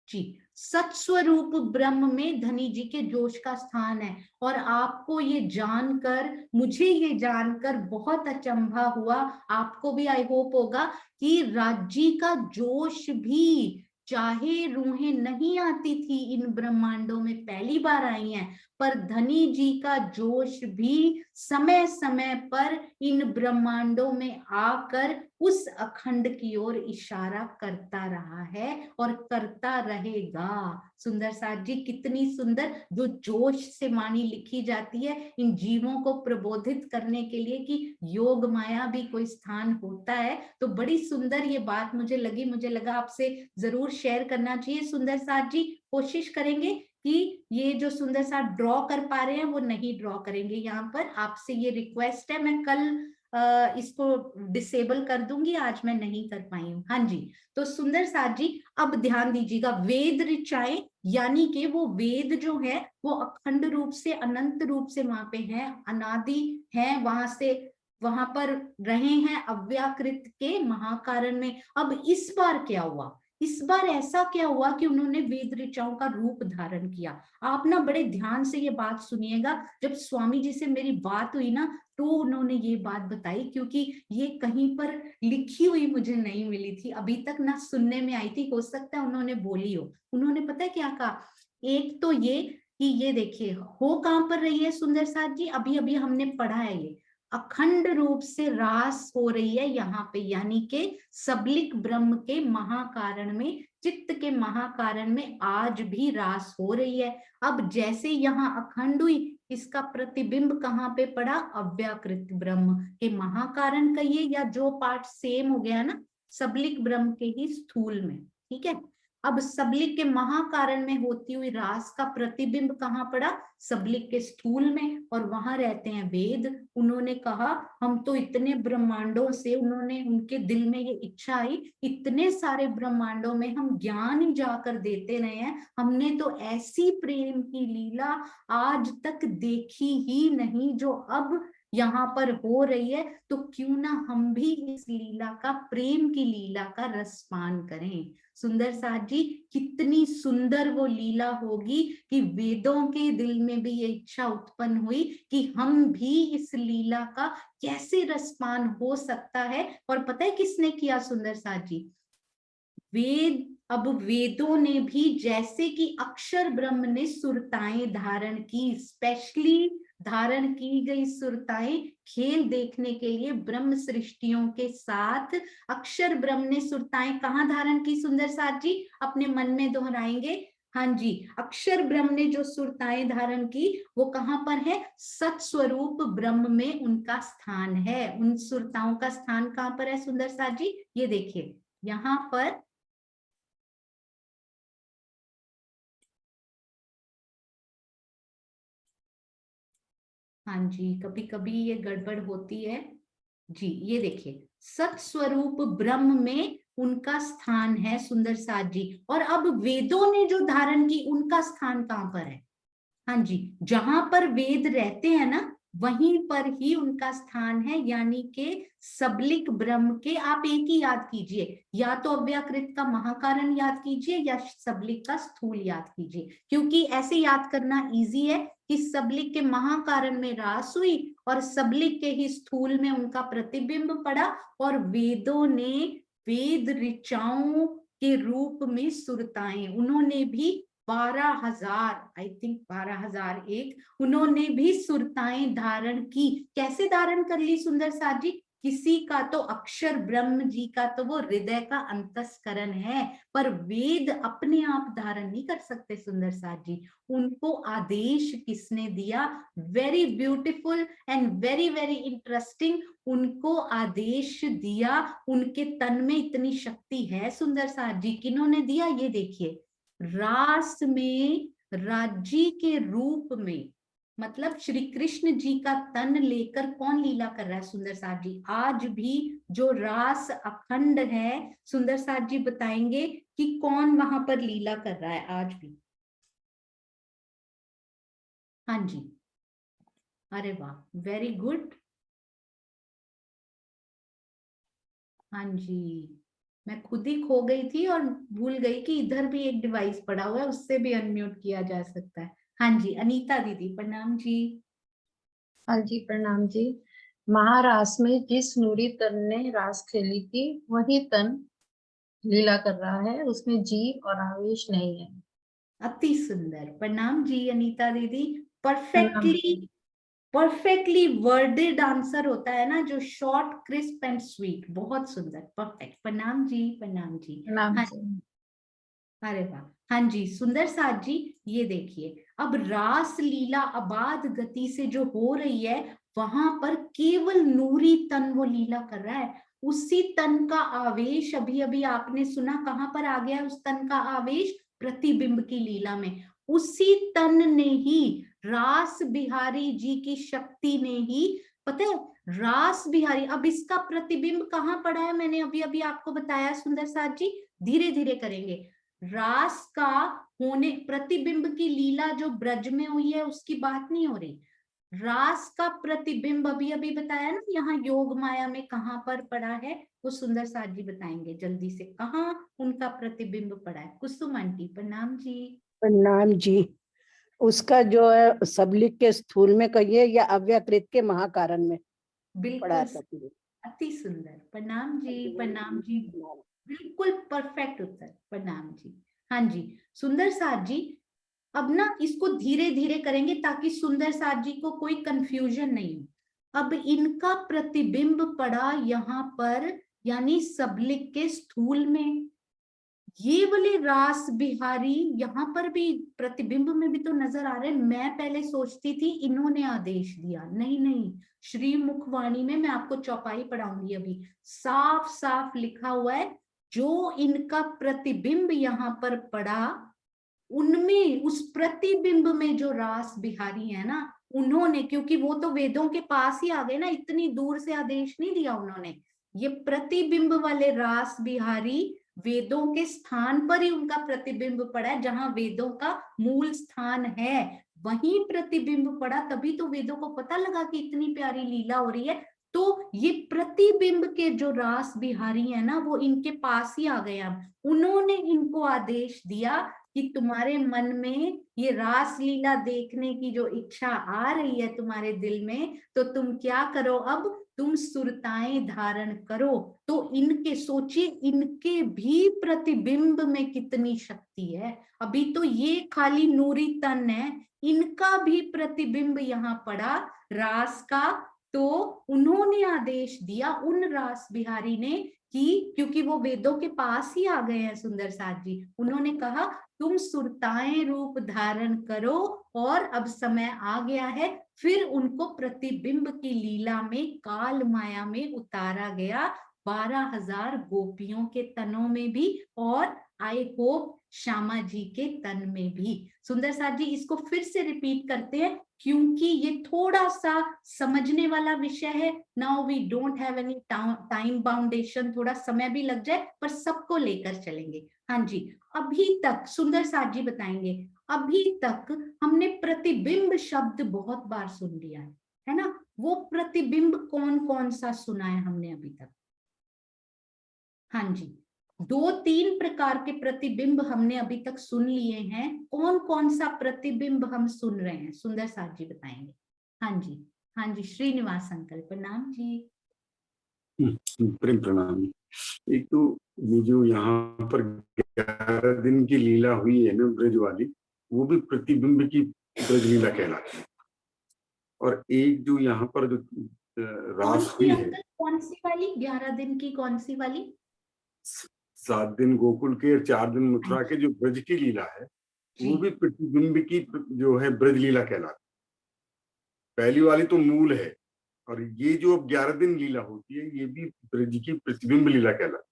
Speaker 1: जी, सत्स्वरूप ब्रह्म में धनी जी के जोश का स्थान है। और आपको ये जानकर, मुझे ये जानकर बहुत अचंभा हुआ, आपको भी आई होप होगा, कि राज्य का जोश भी, चाहे रूहें नहीं आती थी इन ब्रह्मांडों में, पहली बार आई हैं, पर धनी जी का जोश भी समय समय पर इन ब्रह्मांडों में आकर उस अखंड की ओर इशारा करता रहा है और करता रहेगा। सुंदर साथ जी, कितनी सुंदर, जो जोश से वाणी लिखी जाती है इन जीवों को प्रबोधित करने के लिए कि योग माया भी कोई स्थान होता है, तो बड़ी सुंदर ये बात मुझे लगी, मुझे लगा आपसे जरूर शेयर करना चाहिए। सुंदर साथ जी, कोशिश करेंगे कि ये जो सुंदर साथ ड्रॉ कर पा रहे हैं वो नहीं ड्रॉ करेंगे, यहाँ पर आपसे ये रिक्वेस्ट है, मैं कल इसको डिसेबल कर दूंगी, आज मैं नहीं कर पाई हूँ। हाँ जी, तो सुंदर साथ जी अब ध्यान दीजिएगा, वेद ऋचाएं, यानी कि वो वेद जो है वो अखंड रूप से, अनंत रूप से वहां पे है, अनादि है, वहां से वहां पर रहे हैं अव्याकृत के महाकारण में। अब इस बार क्या हुआ, इस बार ऐसा क्या हुआ कि उन्होंने वेद ऋचाओं का रूप धारण किया। आप ना बड़े ध्यान से ये बात सुनिएगा, जब स्वामी जी से मेरी बात हुई ना, तो उन्होंने ये बात बताई, क्योंकि ये कहीं पर लिखी हुई मुझे नहीं मिली थी अभी तक, ना सुनने में आई थी, हो सकता है उन्होंने बोली हो। उन्होंने पता है क्या कहा, एक तो ये कि ये देखिए हो कहां पर रही है सुंदर साथ जी, अभी अभी हमने पढ़ा है, ये अखंड रूप से रास हो रही है यहाँ पे, यानी के सबलिक ब्रह्म के महाकारण में, चित्त के महाकारण में आज भी रास हो रही है। अब जैसे यहाँ अखंड हुई, इसका प्रतिबिंब कहाँ पे पड़ा, अव्याकृत ब्रह्म के महाकारण का ये, या जो पार्ट सेम हो गया ना सबलिक ब्रह्म के ही स्थूल में, ठीक है। अब सबलिक के महाकारण में होती हुई रास का प्रतिबिंब कहाँ पड़ा, सबलिक के स्थूल में, और वहां रहते हैं वेद। उन्होंने कहा हम तो इतने ब्रह्मांडों से, उन्होंने, उनके दिल में ये इच्छा आई, इतने सारे ब्रह्मांडों में हम ज्ञान ही जाकर देते रहे हैं, हमने तो ऐसी प्रेम की लीला आज तक देखी ही नहीं जो अब यहाँ पर हो रही है, तो क्यों ना हम भी इस लीला का, प्रेम की लीला का रसपान करें। सुंदर साथ जी, कितनी सुंदर वो लीला होगी कि वेदों के दिल में भी ये इच्छा उत्पन्न हुई कि हम भी इस लीला का कैसे रसपान हो सकता है। और पता है किसने किया सुंदर साथ जी, वेद, अब वेदों ने भी, जैसे कि अक्षर ब्रह्म ने सुरताएं धारण की, स्पेशली धारण की गई सुरताएं खेल देखने के लिए ब्रह्म सृष्टियों के साथ अक्षर ब्रह्म ने सुरताएं कहाँ धारण की सुंदर साथ जी, अपने मन में दोहराएंगे। हाँ जी, अक्षर ब्रह्म ने जो सुरताएं धारण की वो कहाँ पर है, सत स्वरूप ब्रह्म में उनका स्थान है। उन सुरताओं का स्थान कहाँ पर है सुंदर साथ जी, ये देखिए यहाँ पर। हाँ जी, कभी कभी ये गड़बड़ होती है जी। ये देखिए सत स्वरूप ब्रह्म में उनका स्थान है सुंदर साथ जी। और अब वेदों ने जो धारण की उनका स्थान कहाँ पर है, हाँ जी, जहां पर वेद रहते हैं ना वहीं पर ही उनका स्थान है, यानी कि सबलिक ब्रह्म के आप एक ही याद कीजिए, या तो अव्याकृत का महाकारण याद कीजिए या सबलिक का स्थूल याद कीजिए, क्योंकि ऐसे याद करना इजी है कि सबलिक के महाकारण में रास हुई और सबलिक के ही स्थूल में उनका प्रतिबिंब पड़ा और वेदों ने वेद ऋचाओं के रूप में सुरताएं, उन्होंने भी 12,000 आई थिंक 12,001 उन्होंने भी सुरताएं धारण की। कैसे धारण कर ली सुंदर साथ जी, किसी का तो अक्षर ब्रह्म जी का तो वो हृदय का अंतस्करण है, पर वेद अपने आप धारण नहीं कर सकते सुंदर साथ जी, उनको आदेश किसने दिया, very beautiful and very very interesting, उनको आदेश दिया, उनके तन में इतनी शक्ति है सुंदर साथ जी, किन्होंने दिया, ये देखिए रास में राज्य के रूप में, मतलब श्री कृष्ण जी का तन लेकर कौन लीला कर रहा है सुंदर साथ जी, आज भी जो रास अखंड है सुंदर साथ जी बताएंगे कि कौन वहां पर लीला कर रहा है आज भी। हाँ जी, अरे वाह वेरी गुड। हाँ जी, मैं खुद ही खो गई थी और भूल गई कि इधर भी एक डिवाइस पड़ा हुआ है, उससे भी अनम्यूट किया जा सकता है। हाँ जी, अनीता दीदी प्रणाम जी।
Speaker 5: हाँ जी प्रणाम जी। महारास में जिस नूरी तन ने रास खेली थी वही तन लीला कर रहा है, उसमें जीव और आवेश नहीं है।
Speaker 1: अति सुंदर, प्रणाम जी अनीता दीदी।
Speaker 5: प्रणाम जी।
Speaker 1: परफेक्टली वर्डेड आंसर होता है ना जो शॉर्ट क्रिस्प एंड स्वीट, बहुत सुंदर, परफेक्ट, प्रणाम जी प्रणाम जी।
Speaker 5: प्रणाम
Speaker 1: हाँ,
Speaker 5: जी।
Speaker 1: अरे वाह, हाँ जी सुंदर साथ जी, ये देखिए अब रास लीला अबाध गति से जो हो रही है वहां पर केवल नूरी तन वो लीला कर रहा है, उसी तन का आवेश अभी अभी आपने सुना कहां पर आ गया, उस तन का आवेश प्रतिबिंब की लीला में, उसी तन ने ही रास बिहारी जी की शक्ति ने ही, पता है रास बिहारी, अब इसका प्रतिबिंब कहाँ पड़ा है, मैंने अभी अभी आपको बताया सुंदर साथ जी, धीरे धीरे करेंगे। रास का होने, प्रतिबिंब की लीला जो ब्रज में हुई है उसकी बात नहीं हो रही, रास का प्रतिबिंब अभी अभी बताया ना यहाँ योग माया में कहाँ पर पड़ा है, वो सुंदर साथ जी बताएंगे जल्दी से, कहाँ उनका प्रतिबिंब पड़ा है। कुसुम आंटी प्रणाम जी।
Speaker 6: प्रणाम जी। उसका जो है सबलिक के स्थूल में कहिए या अव्यकृत के महाकारण में पड़ा है
Speaker 1: बिल्कुल,
Speaker 6: प्रतिबिंब।
Speaker 1: अति सुंदर, प्रणाम जी प्रणाम जी, बिल्कुल परफेक्ट उत्तर, प्रणाम जी। हाँ जी सुंदर साथ जी, अब ना इसको धीरे धीरे करेंगे ताकि सुंदर साथ जी को कोई कंफ्यूजन नहीं हो। अब इनका प्रतिबिंब पड़ा यहाँ पर, यानी सबलिक के स्थूल में, ये वाले रास बिहारी यहाँ पर भी प्रतिबिंब में भी तो नजर आ रहे हैं। मैं पहले सोचती थी इन्होंने आदेश दिया, नहीं नहीं, श्री मुखवाणी में मैं आपको चौपाई पढ़ाऊंगी अभी, साफ साफ लिखा हुआ है जो इनका प्रतिबिंब यहाँ पर पड़ा उनमें, उस प्रतिबिंब में जो रास बिहारी है ना उन्होंने, क्योंकि वो तो वेदों के पास ही आ गए ना, इतनी दूर से आदेश नहीं दिया उन्होंने, ये प्रतिबिंब वाले रास बिहारी वेदों के स्थान पर ही उनका प्रतिबिंब पड़ा है, जहां वेदों का मूल स्थान है वहीं प्रतिबिंब पड़ा, तभी तो वेदों को पता लगा कि इतनी प्यारी लीला हो रही है। तो ये प्रतिबिंब के जो रास बिहारी है ना वो इनके पास ही आ गए, अब उन्होंने इनको आदेश दिया कि तुम्हारे मन में ये रास लीला देखने की जो इच्छा आ रही है तुम्हारे दिल में, तो तुम क्या करो, अब तुम सुरताएं धारण करो। तो इनके सोचिए, इनके भी प्रतिबिंब में कितनी शक्ति है। अभी तो ये खाली नूरी तन है, इनका भी प्रतिबिंब यहाँ पड़ा रास का। तो उन्होंने आदेश दिया उन रास बिहारी ने कि, क्योंकि वो वेदों के पास ही आ गए हैं सुंदर साथ जी, उन्होंने कहा तुम सुरताएं रूप धारण करो, और अब समय आ गया है। फिर उनको प्रतिबिंब की लीला में काल माया में उतारा गया, 12,000 गोपियों के तनों में भी, और आई होप श्यामा जी के तन में भी। सुंदर साथ जी इसको फिर से रिपीट करते हैं, क्योंकि ये थोड़ा सा समझने वाला विषय है। Now we don't have any time boundation, थोड़ा समय भी लग जाए पर सबको लेकर चलेंगे। हाँ जी, अभी तक सुंदर साथ जी बताएंगे, अभी तक हमने प्रतिबिंब शब्द बहुत बार सुन लिया है ना? वो प्रतिबिंब कौन कौन सा सुना है हमने अभी तक? हाँ जी, 2-3 प्रकार के प्रतिबिंब हमने अभी तक सुन लिए हैं। कौन कौन सा प्रतिबिंब हम सुन रहे हैं, सुंदर साथ जी बताएंगे। हाँ जी, हाँ जी, श्रीनिवास अंकल प्रणाम जी।
Speaker 7: प्रेम प्रणाम। एक तो ये जो यहाँ पर 11 दिन की लीला हुई है ना ब्रज वाली, वो भी प्रतिबिंब की ब्रज लीला कहलाती है। और एक जो यहाँ पर जो रास हुई है,
Speaker 1: कौन सी वाली 11 दिन की, कौन सी वाली?
Speaker 7: 7 दिन गोकुल के और 4 दिन मथुरा के जो ब्रज की लीला है, वो भी प्रतिबिंब की जो है ब्रज लीला कहलाती है। पहली वाली तो मूल है, और ये जो अब 11 दिन लीला होती है, ये भी ब्रज की प्रतिबिंब लीला कहलाती है।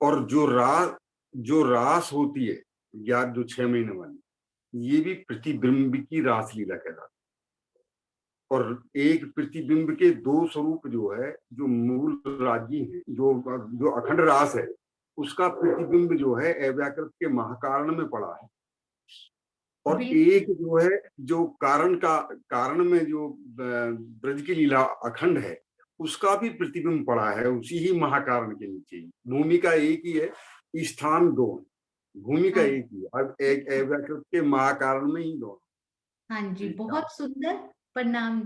Speaker 7: और जो रास होती है जो 6 महीने वाली, ये भी प्रतिबिंब की रास लीला कहलाती है। और एक प्रतिबिंब के 2 स्वरूप जो है, जो मूल राजी है, जो अखंड रास है, उसका प्रतिबिंब जो है अव्याकृत के महाकारण में पड़ा है। और एक जो है, जो कारण में जो ब्रज की लीला अखंड है, उसका भी प्रतिबिंब पड़ा है उसी ही महाकारण के नीचे। भूमिका एक ही है, स्थान 2, भूमिका एक ही, अब एक अव्याकृत के महाकारण में ही 2।
Speaker 1: हाँ जी, बहुत सुंदर, प्रणाम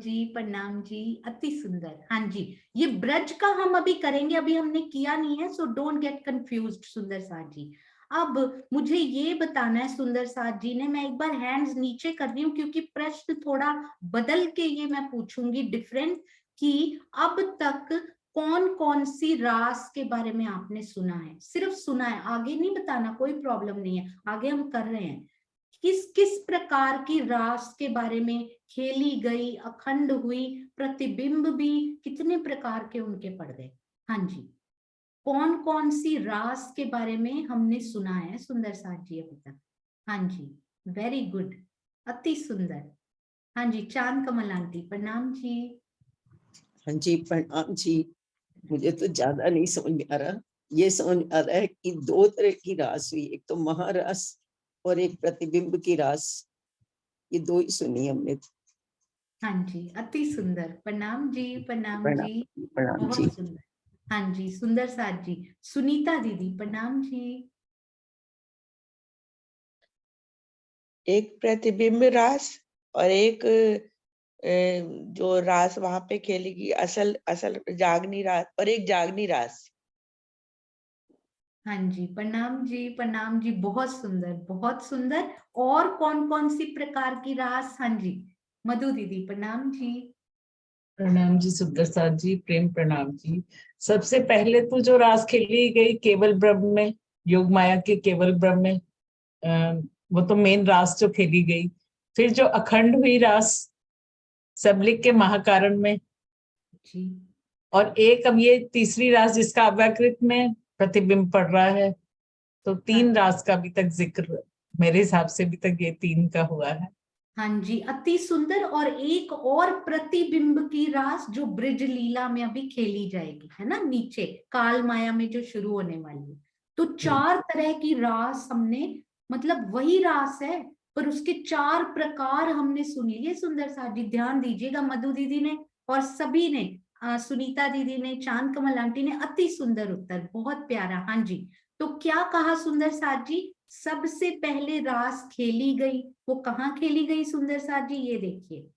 Speaker 1: जी, अति सुंदर। हाँ जी, ये ब्रज का हम अभी करेंगे, अभी हमने किया नहीं है, सो डोंट गेट कंफ्यूज्ड सुंदर साथ जी। अब मुझे ये बताना है सुंदर साथ जी ने, मैं एक बार हैंड्स नीचे कर रही हूँ क्योंकि प्रश्न थोड़ा बदल के ये मैं पूछूंगी डिफरेंट, कि अब तक कौन कौन सी रास के बारे में आपने सुना है? सिर्फ सुना है, आगे नहीं बताना, कोई प्रॉब्लम नहीं है, आगे हम कर रहे हैं। किस किस प्रकार की रास के बारे में खेली गई, अखंड हुई, प्रतिबिंब भी कितने प्रकार के उनके पड़ गए? हाँ जी, कौन कौन सी रास के बारे में हमने सुना है सुंदर साथ जी अभी तक? हाँ जी, वेरी गुड, अति सुंदर। हाँ जी, चांद कमल आंटी प्रणाम जी।
Speaker 8: हाँ जी प्रणाम जी। मुझे तो ज्यादा नहीं समझ में आ रहा, ये समझ में आ रहा है कि 2 तरह की रास हुई, एक तो महारास और एक प्रतिबिंब की रास, ये 2 ही सुनी हमने।
Speaker 1: हाँ जी, अति सुंदर, प्रणाम जी, प्रणाम जी,
Speaker 8: प्रणाम जी।
Speaker 1: बहुत सुंदर। हाँ जी, सुंदर साथ जी। सुनीता दीदी प्रणाम जी।
Speaker 9: एक प्रतिबिंब रास और एक जो रास वहां पे खेलेगी असल जागनी रास, और एक जागनी रास।
Speaker 1: हाँ जी, प्रणाम जी, बहुत सुंदर, बहुत सुंदर। और कौन कौन सी प्रकार की रास? हाँ जी, मधु दीदी प्रणाम जी।
Speaker 10: प्रणाम जी सुंदर साथ जी, प्रेम प्रणाम जी। सबसे पहले तो जो रास खेली गई केवल ब्रह्म में, योग माया के केवल ब्रह्म में, वो तो मेन रास जो खेली गई। फिर जो अखंड हुई रास सबलिक के महाकारण में
Speaker 1: जी,
Speaker 10: और एक अब ये तीसरी रास जिसका अव्याकृत में प्रतिबिंब पड़ रहा है। तो 3 रास का अभी तक जिक्र मेरे हिसाब से अभी तक ये 3 का हुआ है।
Speaker 1: हाँ जी, अति सुंदर। और एक और प्रतिबिंब की रास जो ब्रिज लीला में अभी खेली जाएगी, है ना, नीचे काल माया में जो शुरू होने वाली है। तो 4 तरह की रास हमने, मतलब वही रास है पर उसके 4 प्रकार हमने सुन लिए सुंदर साथ जी। ध्यान दीजिएगा, मधु दीदी ने और सभी ने, सुनीता दीदी ने, चांद कमल आंटी ने, अति सुंदर उत्तर, बहुत प्यारा। हाँ जी, तो क्या कहा सुंदर साथ जी? सबसे पहले रास खेली गई वो कहाँ खेली गई सुंदर साथ जी? ये देखिए,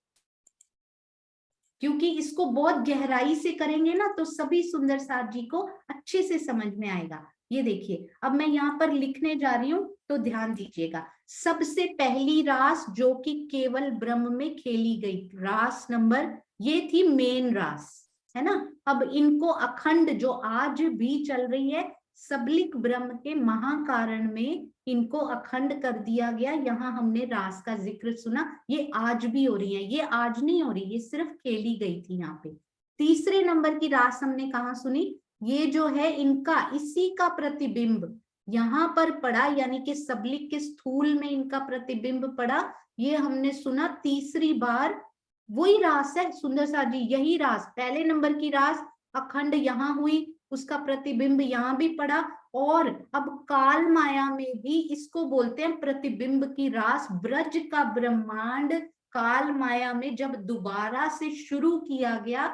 Speaker 1: क्योंकि इसको बहुत गहराई से करेंगे ना तो सभी सुंदर साथ जी को अच्छे से समझ में आएगा। ये देखिए, अब मैं यहाँ पर लिखने जा रही हूँ तो ध्यान दीजिएगा। सबसे पहली रास जो कि केवल ब्रह्म में खेली गई, रास नंबर, ये थी मेन रास, है ना। अब इनको अखंड जो आज भी चल रही है सबलिक ब्रह्म के महाकारण में इनको अखंड कर दिया गया। यहाँ हमने रास का जिक्र सुना, ये आज भी हो रही है, ये आज नहीं हो रही, ये सिर्फ खेली गई थी यहाँ पे। तीसरे नंबर की रास हमने कहाँ सुनी? ये जो है इनका इसी का प्रतिबिंब यहाँ पर पड़ा, यानी कि सबलिक के स्थूल में इनका प्रतिबिंब पड़ा। ये हमने सुना तीसरी बार, वही रास है सुंदर साथ जी, यही रास, पहले नंबर की रास अखंड यहाँ हुई, उसका प्रतिबिंब यहाँ भी पड़ा। और अब काल माया में भी इसको बोलते हैं प्रतिबिंब की रास। ब्रज का ब्रह्मांड काल माया में जब दोबारा से शुरू किया गया,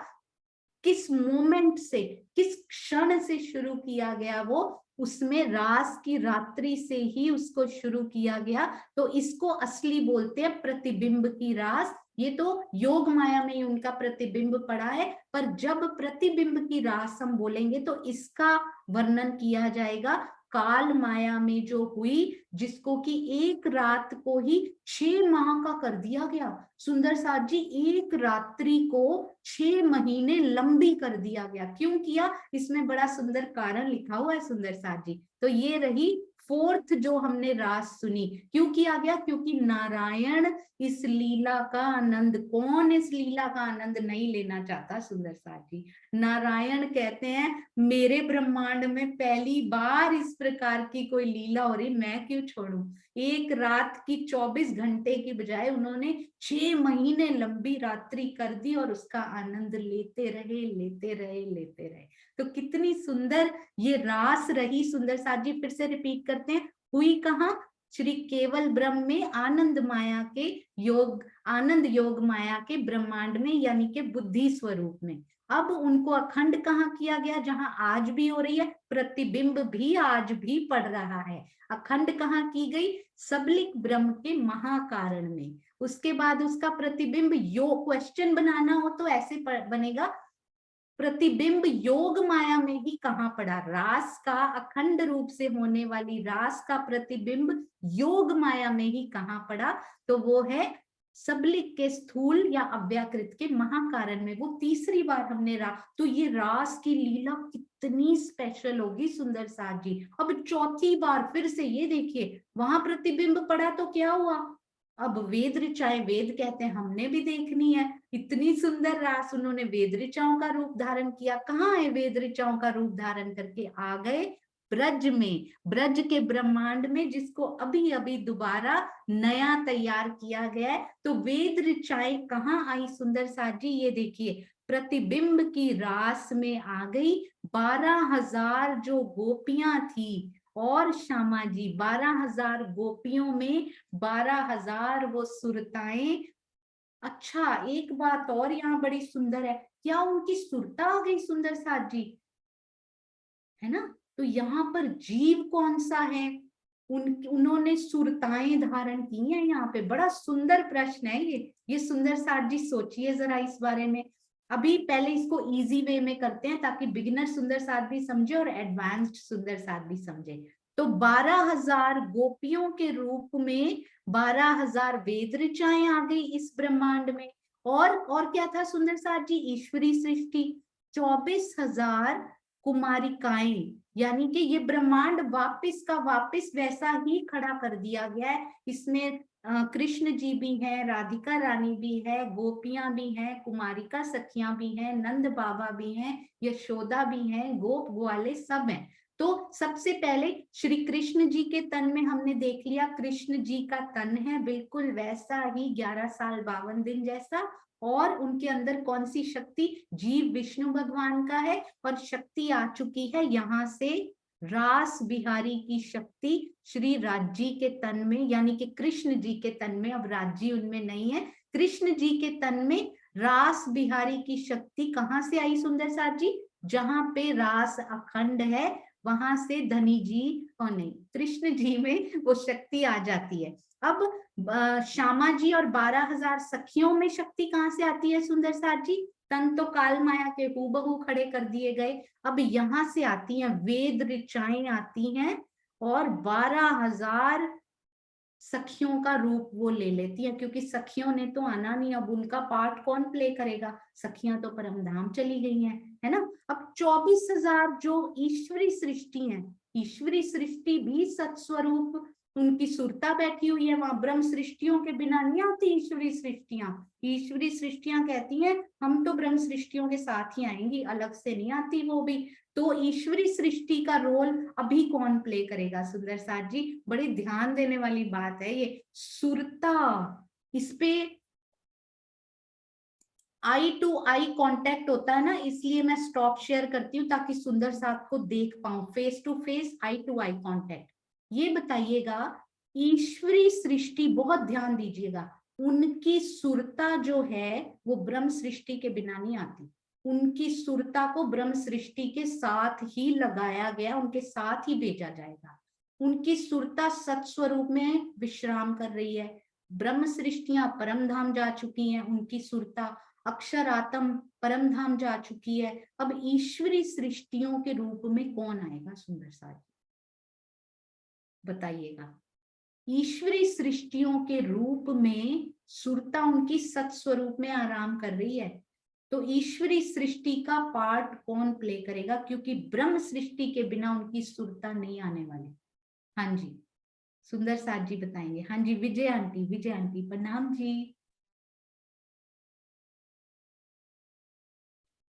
Speaker 1: किस मोमेंट से, किस क्षण से शुरू किया गया, वो उसमें रास की रात्रि से ही उसको शुरू किया गया। तो इसको असली बोलते हैं प्रतिबिंब की रास। ये तो योग माया में ही उनका प्रतिबिंब पड़ा है, पर जब प्रतिबिंब की रास हम बोलेंगे तो इसका वर्णन किया जाएगा काल माया में जो हुई, जिसको कि एक रात को ही 6 माह का कर दिया गया। सुंदर साथ जी, एक रात्रि को 6 महीने लंबी कर दिया गया। क्यों किया? इसमें बड़ा सुंदर कारण लिखा हुआ है सुंदर साथ जी। तो ये रही फोर्थ जो हमने रास सुनी। क्यों किया गया? क्योंकि नारायण इस लीला का आनंद, कौन इस लीला का आनंद नहीं लेना चाहता सुंदर साथ जी? नारायण कहते हैं मेरे ब्रह्मांड में पहली बार इस प्रकार की कोई लीला हो रही, मैं क्यों छोड़ूं। एक रात की 24 घंटे की बजाय उन्होंने 6 महीने लंबी रात्रि कर दी और उसका आनंद लेते रहे, लेते रहे, लेते रहे। तो कितनी सुंदर ये रास रही सुंदर साथ जी। फिर से रिपीट करते हैं, हुई कहाँ? श्री केवल ब्रह्म में, आनंद माया के योग, आनंद योग माया के ब्रह्मांड में, यानी कि बुद्धि स्वरूप में। अब उनको अखंड कहाँ किया गया? जहां आज भी हो रही है, प्रतिबिंब भी आज भी पड़ रहा है। अखंड कहाँ की गई? सबलिक ब्रह्म के महाकारण में। उसके बाद उसका प्रतिबिंब, योग क्वेश्चन बनाना हो तो ऐसे बनेगा, प्रतिबिंब योग माया में ही कहाँ पड़ा? रास का अखंड रूप से होने वाली रास का प्रतिबिंब योग माया में ही कहाँ पड़ा? तो वो है सबलिक के स्थूल या अव्याकृत के महाकारण में। वो तीसरी बार हमने तो ये रास की लीला कितनी स्पेशल होगी सुंदर साथ जी। अब चौथी बार फिर से ये देखिए, वहां प्रतिबिंब पड़ा तो क्या हुआ? अब वेद ऋचाएं, वेद कहते हैं हमने भी देखनी है। इतनी सुंदर रास उन्होंने वेद ऋचाओं का रूप धारण किया। कहाँ है वेद ऋचाओं का रूप धारण करके? आ गए ब्रज में, ब्रज के ब्रह्मांड में, जिसको अभी अभी दोबारा नया तैयार किया गया है। तो वेद ऋचाएं कहाँ आई सुंदर साथ जी? ये देखिए, प्रतिबिंब की रास में आ गई। 12,000 जो गोपियां थी, और श्यामा जी 12,000 गोपियों में 12,000 वो सुरताएं। अच्छा, एक बात और यहाँ बड़ी सुंदर है, क्या उनकी सुरता आ गई सुंदर साथ जी? है ना। तो यहाँ पर जीव कौन सा है? उन्होंने सुरताएं धारण की हैं। यहाँ पे बड़ा सुंदर प्रश्न है ये सुंदर साथ जी, सोचिए जरा इस बारे में। अभी पहले इसको इजी वे में करते हैं ताकि बिगिनर सुंदर साथ भी समझे और एडवांस्ड सुंदर साथ भी समझे। तो 12,000 गोपियों के रूप में 12,000 वेद ऋचाएं आ गई इस ब्रह्मांड में। और क्या था सुंदर साथ जी? ईश्वरी सृष्टि 24,000 कुमारिकाएं, यानी कि ये ब्रह्मांड वापस का वापस वैसा ही खड़ा कर दिया गया है। इसमें कृष्ण जी भी हैं, राधिका रानी भी है, गोपियां भी हैं, कुमारिका सखियां भी हैं, नंद बाबा भी हैं, यशोदा भी हैं, गोप ग्वाले सब हैं। तो सबसे पहले श्री कृष्ण जी के तन में हमने देख लिया, कृष्ण जी का तन है बिल्कुल वैसा ही 11 साल 52 दिन जैसा। और उनके अंदर कौन सी शक्ति? जीव विष्णु भगवान का है, और शक्ति आ चुकी है यहाँ से रास बिहारी की शक्ति श्री राजी के तन में, यानी कि कृष्ण जी के तन में। अब राजी उनमें नहीं है, कृष्ण जी के तन में रास बिहारी की शक्ति कहाँ से आई सुंदर साथ जी? जहां पे रास अखंड है वहां से धनी जी और नहीं, कृष्ण जी में वो शक्ति आ जाती है। अब श्यामा जी और 12,000 सखियों में शक्ति कहाँ से आती है सुंदर साथ जी? तन तो काल माया के हूबहू खड़े कर दिए गए। अब यहाँ से आती हैं वेद ऋचाएं आती हैं और 12,000 सखियों का रूप वो ले लेती हैं, क्योंकि सखियों ने तो आना नहीं, अब उनका पार्ट कौन प्ले करेगा? सखियां तो परमधाम चली गई हैं, है ना। अब 24,000 जो ईश्वरी सृष्टि है, ईश्वरी सृष्टि भी सत्स्वरूप, उनकी सुरता बैठी हुई है वहां। ब्रह्म सृष्टियों के बिना नहीं आती ईश्वरी सृष्टियां। ईश्वरी सृष्टियां कहती हैं हम तो ब्रह्म सृष्टियों के साथ ही आएंगी, अलग से नहीं आती वो भी। तो ईश्वरी सृष्टि का रोल अभी कौन प्ले करेगा सुंदर साथ जी? बड़े ध्यान देने वाली बात है ये। सुरता, इस पे आई टू आई कांटेक्ट होता है ना, इसलिए मैं स्टॉप शेयर करती हूँ ताकि सुंदर साथ को देख पाऊं। Face to face, eye to eye contact. ये बताइएगा, ईश्वरी सृष्टि, बहुत ध्यान दीजिएगा, उनकी सुरता जो है वो ब्रह्म सृष्टि के बिना नहीं आती। उनकी सुरता को ब्रह्म सृष्टि के साथ ही लगाया गया, उनके साथ ही भेजा जाएगा। उनकी सुरता सत्स्वरूप में विश्राम कर रही है। ब्रह्म सृष्टियां परम धाम जा चुकी हैं, उनकी सुरता अक्षर आत्म परम धाम जा चुकी है। अब ईश्वरी सृष्टियों के रूप में कौन आएगा सुंदर साथ? बताइएगा। ईश्वरी सृष्टियों के रूप में सुरता उनकी सत्स्वरूप में आराम कर रही है, तो ईश्वरी सृष्टि का पार्ट कौन प्ले करेगा? क्योंकि ब्रह्म सृष्टि के बिना उनकी सुरता नहीं आने वाली। हाँ जी, सुंदर साथ जी बताएंगे। हाँ जी, विजय आंटी प्रणाम जी।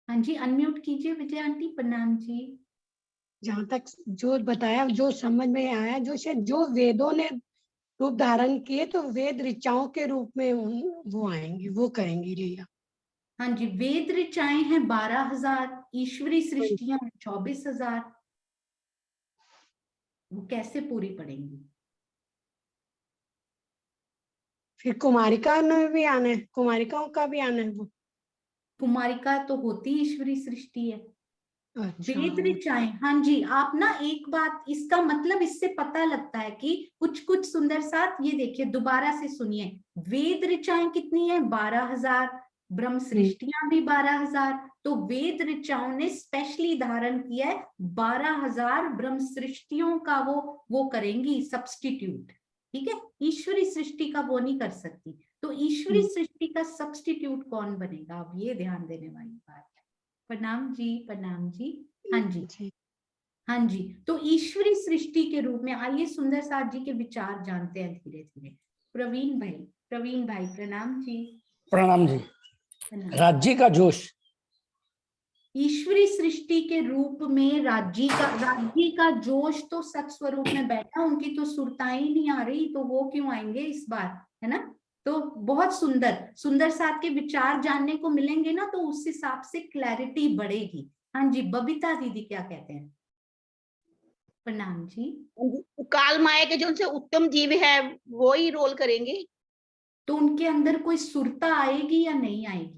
Speaker 1: हाँ जी, अनम्यूट कीजिए विजय आंटी, प्रणाम जी।
Speaker 11: जहाँ तक जो बताया, जो समझ में आया, जो वेदों ने रूप धारण किए, तो वेद ऋचाओं के रूप में वो आएंगे, वो करेंगी लीला।
Speaker 1: हाँ जी, वेद ऋचाएं हैं 12,000, ईश्वरी सृष्टियां 24,000। वो कैसे पूरी पड़ेंगी?
Speaker 11: फिर कुमारिका में भी आना है, कुमारिकाओं का भी आना है। वो
Speaker 1: कुमारिका तो होती ईश्वरी सृष्टि है।
Speaker 11: अच्छा,
Speaker 1: वेद ऋचाएं, हाँ जी। आप ना एक बात, इसका मतलब इससे पता लगता है कि कुछ कुछ सुंदर साथ, ये देखिए दोबारा से सुनिए, वेद ऋचाएं कितनी है? 12,000। ब्रह्म सृष्टियां भी 12,000। तो वेद ऋचाओं ने स्पेशली धारण किया है 12,000 ब्रह्म सृष्टियों का, वो करेंगी सब्स्टिट्यूट। ठीक है, ईश्वरी सृष्टि का वो नहीं कर सकती। तो ईश्वरी सृष्टि का सब्स्टिट्यूट कौन बनेगा? अब ये ध्यान देने वाली बात है। प्रणाम जी, प्रणाम जी। हाँ जी, हाँ जी। तो ईश्वरी सृष्टि के रूप में आइए सुंदर साथ जी के विचार जानते हैं धीरे धीरे। प्रवीण भाई प्रणाम जी।
Speaker 12: प्रणाम जी। राज्य का जोश,
Speaker 1: ईश्वरी सृष्टि के रूप में राज्य का जोश तो सत्स्वरूप में बैठा, उनकी तो सुरताएं नहीं आ रही, तो वो क्यों आएंगे इस बार, है ना। तो बहुत सुंदर साथ के विचार जानने को मिलेंगे ना, तो उस हिसाब से क्लैरिटी बढ़ेगी। हाँ जी, बबीता दीदी क्या कहते हैं? प्रणाम जी।
Speaker 13: काल माया के जो उनसे उत्तम जीव है वो ही रोल करेंगे।
Speaker 1: तो उनके अंदर कोई सुरता आएगी या नहीं आएगी?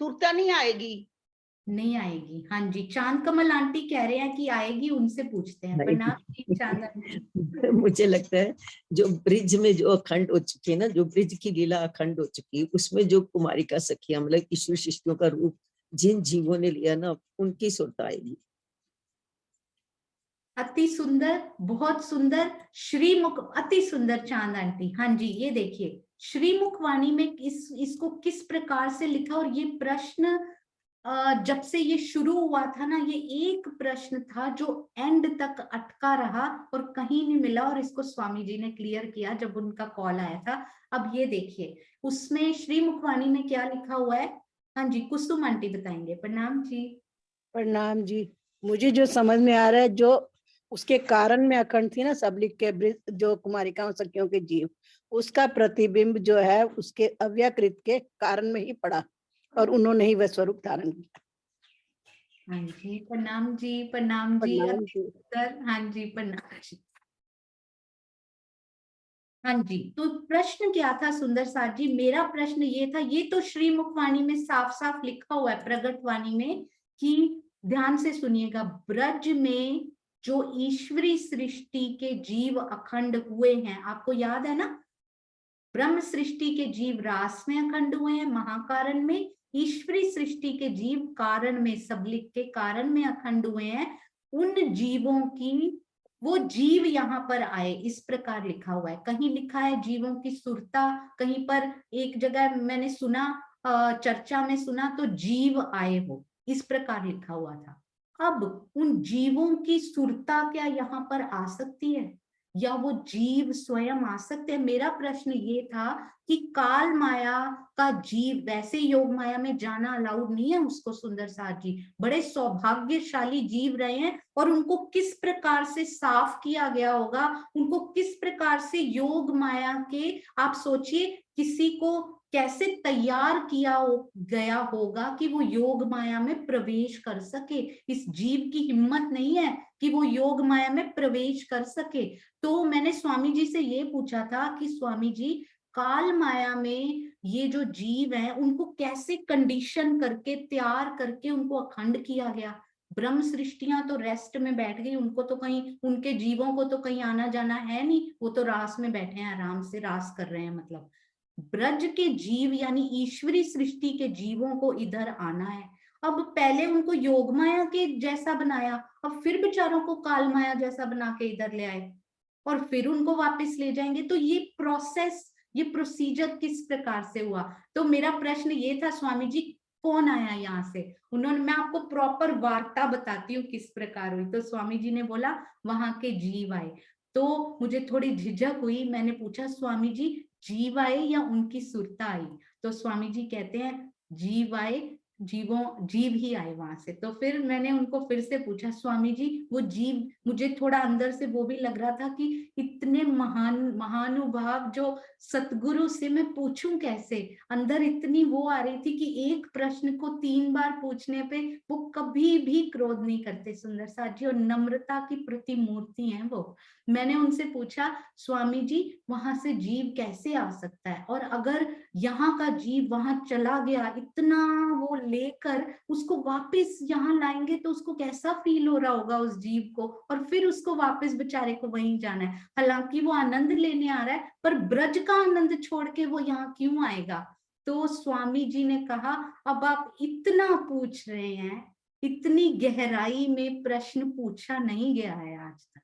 Speaker 13: सुरता नहीं आएगी।
Speaker 1: नहीं आएगी। हाँ जी, चांद कमल आंटी कह रहे हैं कि आएगी, उनसे पूछते हैं। प्रणाम जी चांद आंटी।
Speaker 8: मुझे लगता है जो ब्रिज में जो अखंड हो चुकी है ना, जो ब्रिज की लीला अखंड हो चुकी है, उसमें जो कुमारिका सखियां मतलब ईश्वर शिष्यों का रूप जिन जीवों ने लिया ना, उनकी सुरता आएगी।
Speaker 1: अति सुंदर, बहुत सुंदर। श्रीमुख, अति सुंदर चांद आंटी। हाँ जी, ये देखिए श्रीमुख वाणी में इसको किस प्रकार से लिखा, और ये प्रश्न जब से ये शुरू हुआ था ना, ये एक प्रश्न था जो एंड तक अटका रहा और कहीं नहीं मिला, और इसको स्वामी जी ने क्लियर किया जब उनका कॉल आया था। अब ये देखिए उसमें श्रीमुखवाणी में क्या लिखा हुआ है। हाँ जी, कुसुम आंटी बताएंगे। प्रणाम जी।
Speaker 6: प्रणाम जी। मुझे जो समझ में आ रहा है, जो उसके कारण में अखंड थी ना सबलिक के जो कुमारिकाओं सखियों के जीव, उसका प्रतिबिंब जो है उसके अव्याकृत के कारण में ही पड़ा, और उन्होंने ही वह स्वरूप धारण किया।
Speaker 1: हाँ जी, प्रणाम जी, प्रणाम जी। हाँ जी, प्रणाम जी। हाँ जी, तो प्रश्न क्या था सुंदर साथ जी? मेरा प्रश्न ये था, ये तो श्रीमुखवाणी में साफ साफ लिखा हुआ है, प्रगट वाणी में, कि ध्यान से सुनिएगा, ब्रज में जो ईश्वरी सृष्टि के जीव अखंड हुए हैं, आपको याद है ना, ब्रह्म सृष्टि के जीव रास में अखंड हुए हैं, महाकारण में, ईश्वरी सृष्टि के जीव कारण में, सबलिक के कारण में अखंड हुए हैं। उन जीवों की, वो जीव यहाँ पर आए, इस प्रकार लिखा हुआ है। कहीं लिखा है जीवों की सुरता, कहीं पर एक जगह मैंने सुना, चर्चा में सुना तो जीव आए हो, इस प्रकार लिखा हुआ था। अब उन जीवों की सुरता क्या यहाँ पर आ सकती है, या वो जीव स्वयं आ सकते हैं? मेरा प्रश्न ये था कि काल माया का जीव, वैसे योग माया में जाना अलाउड नहीं है उसको, सुंदर साथ जी बड़े सौभाग्यशाली जीव रहे हैं, और उनको किस प्रकार से साफ किया गया होगा, उनको किस प्रकार से योग माया के, आप सोचिए किसी को कैसे तैयार किया गया होगा कि वो योग माया में प्रवेश कर सके। इस जीव की हिम्मत नहीं है कि वो योग माया में प्रवेश कर सके। तो मैंने स्वामी जी से ये पूछा था कि स्वामी जी, काल माया में ये जो जीव हैं उनको कैसे कंडीशन करके, तैयार करके उनको अखंड किया गया? ब्रह्म सृष्टियां तो रेस्ट में बैठ गई, उनको तो कहीं, उनके जीवों को तो कहीं आना जाना है नहीं, वो तो रास में बैठे हैं, आराम से रास कर रहे हैं। मतलब ब्रज के जीव यानी ईश्वरी सृष्टि के जीवों को इधर आना है। अब पहले उनको योग माया के जैसा बनाया, अब फिर बेचारों को काल माया जैसा बना के इधर ले आए, और फिर उनको वापस ले जाएंगे। तो ये प्रोसेस, ये प्रोसीजर किस प्रकार से हुआ? तो मेरा प्रश्न ये था, स्वामी जी कौन आया यहाँ से? उन्होंने, मैं आपको प्रॉपर वार्ता बताती हूँ किस प्रकार हुई। तो स्वामी जी ने बोला वहां के जीव आए। तो मुझे थोड़ी झिझक हुई, मैंने पूछा स्वामी जी जीव आए या उनकी सुरता आई? तो स्वामी जी कहते हैं जीव आए, जीव ही आए वहां से। तो फिर मैंने उनको फिर से पूछा स्वामी जी वो जीव, मुझे थोड़ा अंदर से वो भी लग रहा था कि इतने महानुभाव जो सतगुरु से मैं पूछूं कैसे, अंदर इतनी वो आ रही थी कि एक प्रश्न को 3 बार पूछने पे वो कभी भी क्रोध नहीं करते, सुंदर साथ जी, और नम्रता की प्रतिमूर्ति हैं वो। मैंने उनसे पूछा स्वामी जी वहां से जीव कैसे आ सकता है, और अगर यहाँ का जीव वहां चला गया, इतना वो लेकर उसको वापस यहाँ लाएंगे तो उसको कैसा फील हो रहा होगा उस जीव को, और फिर उसको वापस बेचारे को वहीं जाना है। हालांकि वो आनंद लेने आ रहा है, पर ब्रज का आनंद छोड़ के वो यहाँ क्यों आएगा? तो स्वामी जी ने कहा अब आप इतना पूछ रहे हैं, इतनी गहराई में प्रश्न पूछा नहीं गया है आज तक।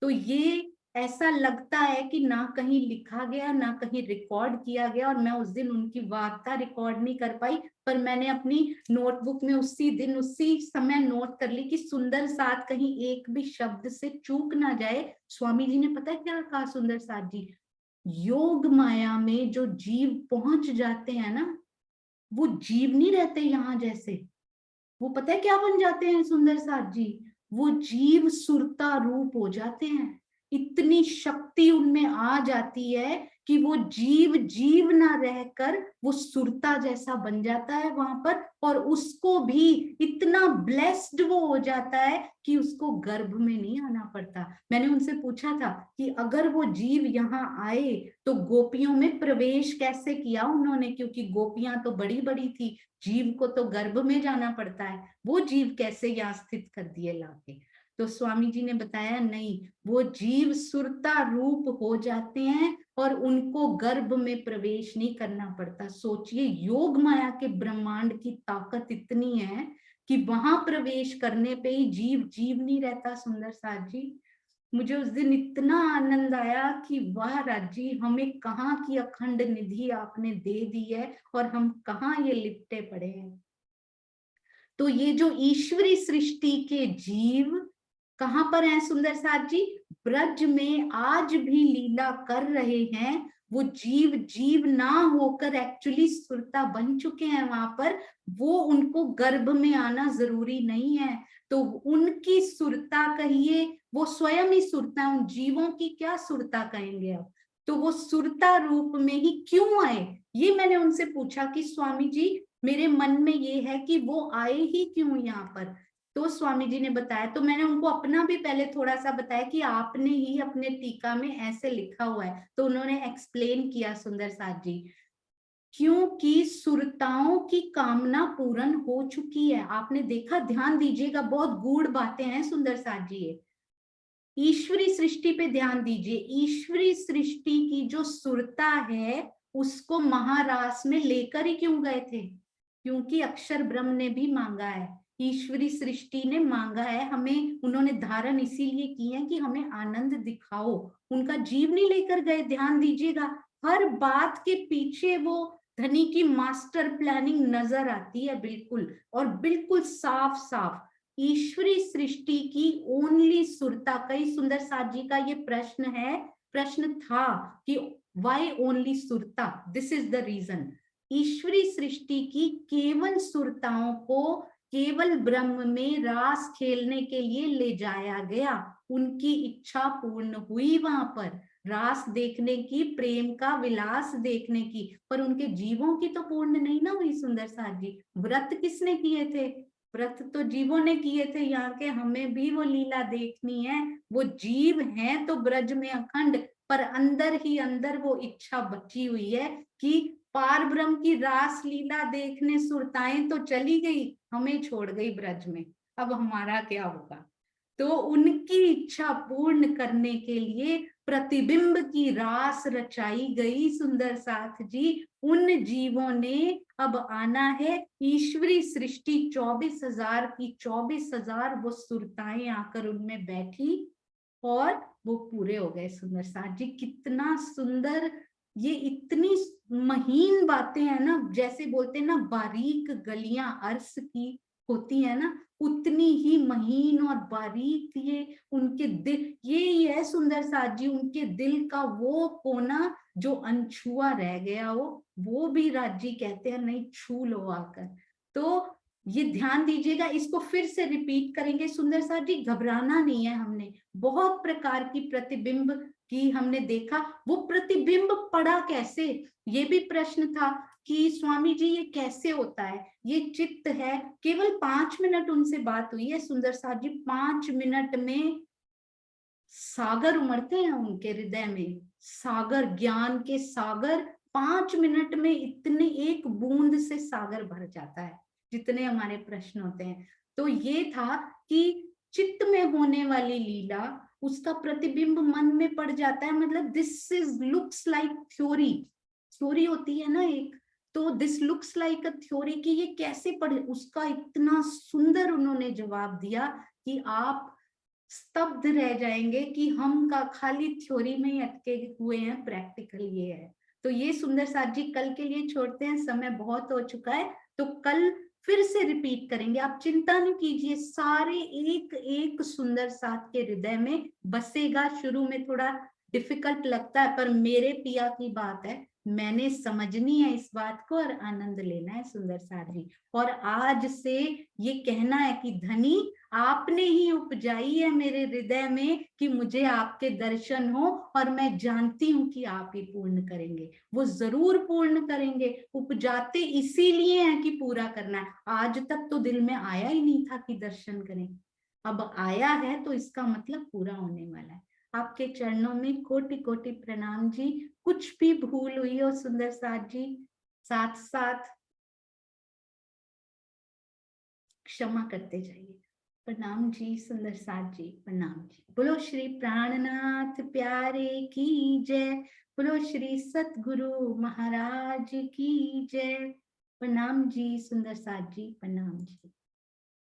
Speaker 1: तो ये ऐसा लगता है कि ना कहीं लिखा गया, ना कहीं रिकॉर्ड किया गया, और मैं उस दिन उनकी वार्ता रिकॉर्ड नहीं कर पाई, पर मैंने अपनी नोटबुक में उसी दिन उसी समय नोट कर ली कि सुंदर साथ कहीं एक भी शब्द से चूक ना जाए। स्वामी जी ने पता है क्या कहा सुंदर साथ जी? योग माया में जो जीव पहुंच जाते हैं ना, वो जीव नहीं रहते यहाँ जैसे, वो पता है क्या बन जाते हैं सुंदर साथ जी? वो जीव सुरता रूप हो जाते हैं। इतनी शक्ति उनमें आ जाती है कि वो जीव जीव ना रहकर वो सुरता जैसा बन जाता है वहां पर, और उसको भी इतना ब्लेस्ड वो हो जाता है कि उसको गर्भ में नहीं आना पड़ता। मैंने उनसे पूछा था कि अगर वो जीव यहाँ आए तो गोपियों में प्रवेश कैसे किया उन्होंने, क्योंकि गोपियां तो बड़ी बड़ी थी, जीव को तो गर्भ में जाना पड़ता है, वो जीव कैसे यहाँ स्थित कर दिए लाके? तो स्वामी जी ने बताया नहीं, वो जीव सुरता रूप हो जाते हैं और उनको गर्भ में प्रवेश नहीं करना पड़ता। सोचिए योग माया के ब्रह्मांड की ताकत इतनी है कि वहां प्रवेश करने पे ही जीव जीव नहीं रहता। सुंदर साथ जी, मुझे उस दिन इतना आनंद आया कि वाह राजी, हमें कहाँ की अखंड निधि आपने दे दी है और हम कहाँ ये लिपटे पड़े हैं। तो ये जो ईश्वरी सृष्टि के जीव कहाँ पर हैं सुंदर साथ जी? ब्रज में आज भी लीला कर रहे हैं। वो जीव जीव ना होकर एक्चुअली सुरता बन चुके हैं वहां पर, वो उनको गर्भ में आना जरूरी नहीं है। तो उनकी सुरता कहिए, वो स्वयं ही सुरता, उन जीवों की क्या सुरता कहेंगे अब? तो वो सुरता रूप में ही क्यों आए, ये मैंने उनसे पूछा कि स्वामी जी मेरे मन में ये है कि वो आए ही क्यों यहाँ पर। तो स्वामी जी ने बताया, तो मैंने उनको अपना भी पहले थोड़ा सा बताया कि आपने ही अपने टीका में ऐसे लिखा हुआ है, तो उन्होंने एक्सप्लेन किया सुंदर साथ जी। क्योंकि सुरताओं की कामना पूर्ण हो चुकी है। आपने देखा, ध्यान दीजिएगा, बहुत गूढ़ बातें हैं सुंदर साथ जी ये। ईश्वरी सृष्टि पे ध्यान दीजिए। ईश्वरी सृष्टि की जो सुरता है उसको महारास में लेकर ही क्यों गए थे? क्योंकि अक्षर ब्रह्म ने भी मांगा है, ईश्वरी सृष्टि ने मांगा है हमें, उन्होंने धारण इसीलिए की है कि हमें आनंद दिखाओ। उनका जीव नहीं लेकर गए। ध्यान दीजिएगा, हर बात के पीछे वो धनी की मास्टर प्लानिंग नजर आती है बिल्कुल, और बिल्कुल साफ साफ ईश्वरी सृष्टि की ओनली सुरता। कई सुंदर साथ जी का ये प्रश्न था कि वाई ओनली सुरता, दिस इज द रीजन। ईश्वरी सृष्टि की केवल सुरताओं को केवल ब्रह्म में रास खेलने के लिए ले जाया गया। उनकी इच्छा पूर्ण हुई वहां पर, रास देखने की, प्रेम का विलास देखने की, पर उनके जीवों की तो पूर्ण नहीं ना हुई सुंदर साथ जी। व्रत किसने किए थे? व्रत तो जीवों ने किए थे यहाँ के। हमें भी वो लीला देखनी है। वो जीव हैं तो ब्रज में अखंड, पर अंदर ही अंदर वो इच्छा बची हुई है कि पार ब्रह्म की रास लीला देखने सुरताएं तो चली गई, हमें छोड़ गई ब्रज में, अब हमारा क्या होगा? तो उनकी इच्छा पूर्ण करने के लिए प्रतिबिंब की रास रचाई गई सुंदर साथ जी। उन जीवों ने अब आना है। ईश्वरी सृष्टि 24,000 की 24,000 वो सुरताएं आकर उनमें बैठी और वो पूरे हो गए सुंदर साथ जी। कितना सुंदर, ये इतनी महीन बातें हैं ना, जैसे बोलते हैं ना बारीक गलियां अर्श की होती है ना, उतनी ही महीन और बारीक ये उनके दिल, ये है सुंदर साथ जी उनके दिल का वो कोना जो अनछुआ रह गया हो, वो भी राजी कहते हैं नहीं छू लो आकर। तो ये ध्यान दीजिएगा, इसको फिर से रिपीट करेंगे सुंदर साथ जी, घबराना नहीं है। हमने बहुत प्रकार की प्रतिबिंब की हमने देखा, वो प्रतिबिंब पड़ा कैसे, ये भी प्रश्न था कि स्वामी जी ये कैसे होता है? ये चित्त है। केवल 5 मिनट उनसे बात हुई है सुंदर साथ जी, 5 मिनट में सागर उमड़ते हैं उनके हृदय में, सागर, ज्ञान के सागर। 5 मिनट में इतने, एक बूंद से सागर भर जाता है जितने हमारे प्रश्न होते हैं। तो ये था कि चित्त में होने वाली लीला, उसका प्रतिबिंब मन में पड़ जाता है। मतलब this is looks like theory, theory होती है ना एक, तो this looks like a theory कि ये कैसे पढ़े, उसका इतना सुंदर उन्होंने जवाब दिया कि आप स्तब्ध रह जाएंगे कि हम का खाली थ्योरी में ही अटके हुए हैं, प्रैक्टिकल ये है। तो ये सुंदर साथ जी कल के लिए छोड़ते हैं, समय बहुत हो चुका है, तो कल फिर से रिपीट करेंगे। आप चिंता नहीं कीजिए, सारे एक एक सुंदर साथ के हृदय में बसेगा। शुरू में थोड़ा डिफिकल्ट लगता है, पर मेरे पिया की बात है, मैंने समझनी है इस बात को और आनंद लेना है सुंदर साथ जी। और आज से ये कहना है कि धनी आपने ही उपजाई है मेरे हृदय में कि मुझे आपके दर्शन हो, और मैं जानती हूं कि आप ही पूर्ण करेंगे, वो जरूर पूर्ण करेंगे। उपजाते इसीलिए हैं कि पूरा करना है। आज तक तो दिल में आया ही नहीं था कि दर्शन करें, अब आया है तो इसका मतलब पूरा होने वाला है। आपके चरणों में कोटि कोटि प्रणाम जी। कुछ भी भूल हुई हो सुंदर साथ जी, साथ साथ क्षमा करते जाइए। प्रणाम जी सुंदर साथ जी, प्रणाम जी। बोलो श्री प्राणनाथ प्यारे की जय, बोलो श्री सतगुरु महाराज की जय। प्रणाम जी सुंदर साथ जी, प्रणाम जी।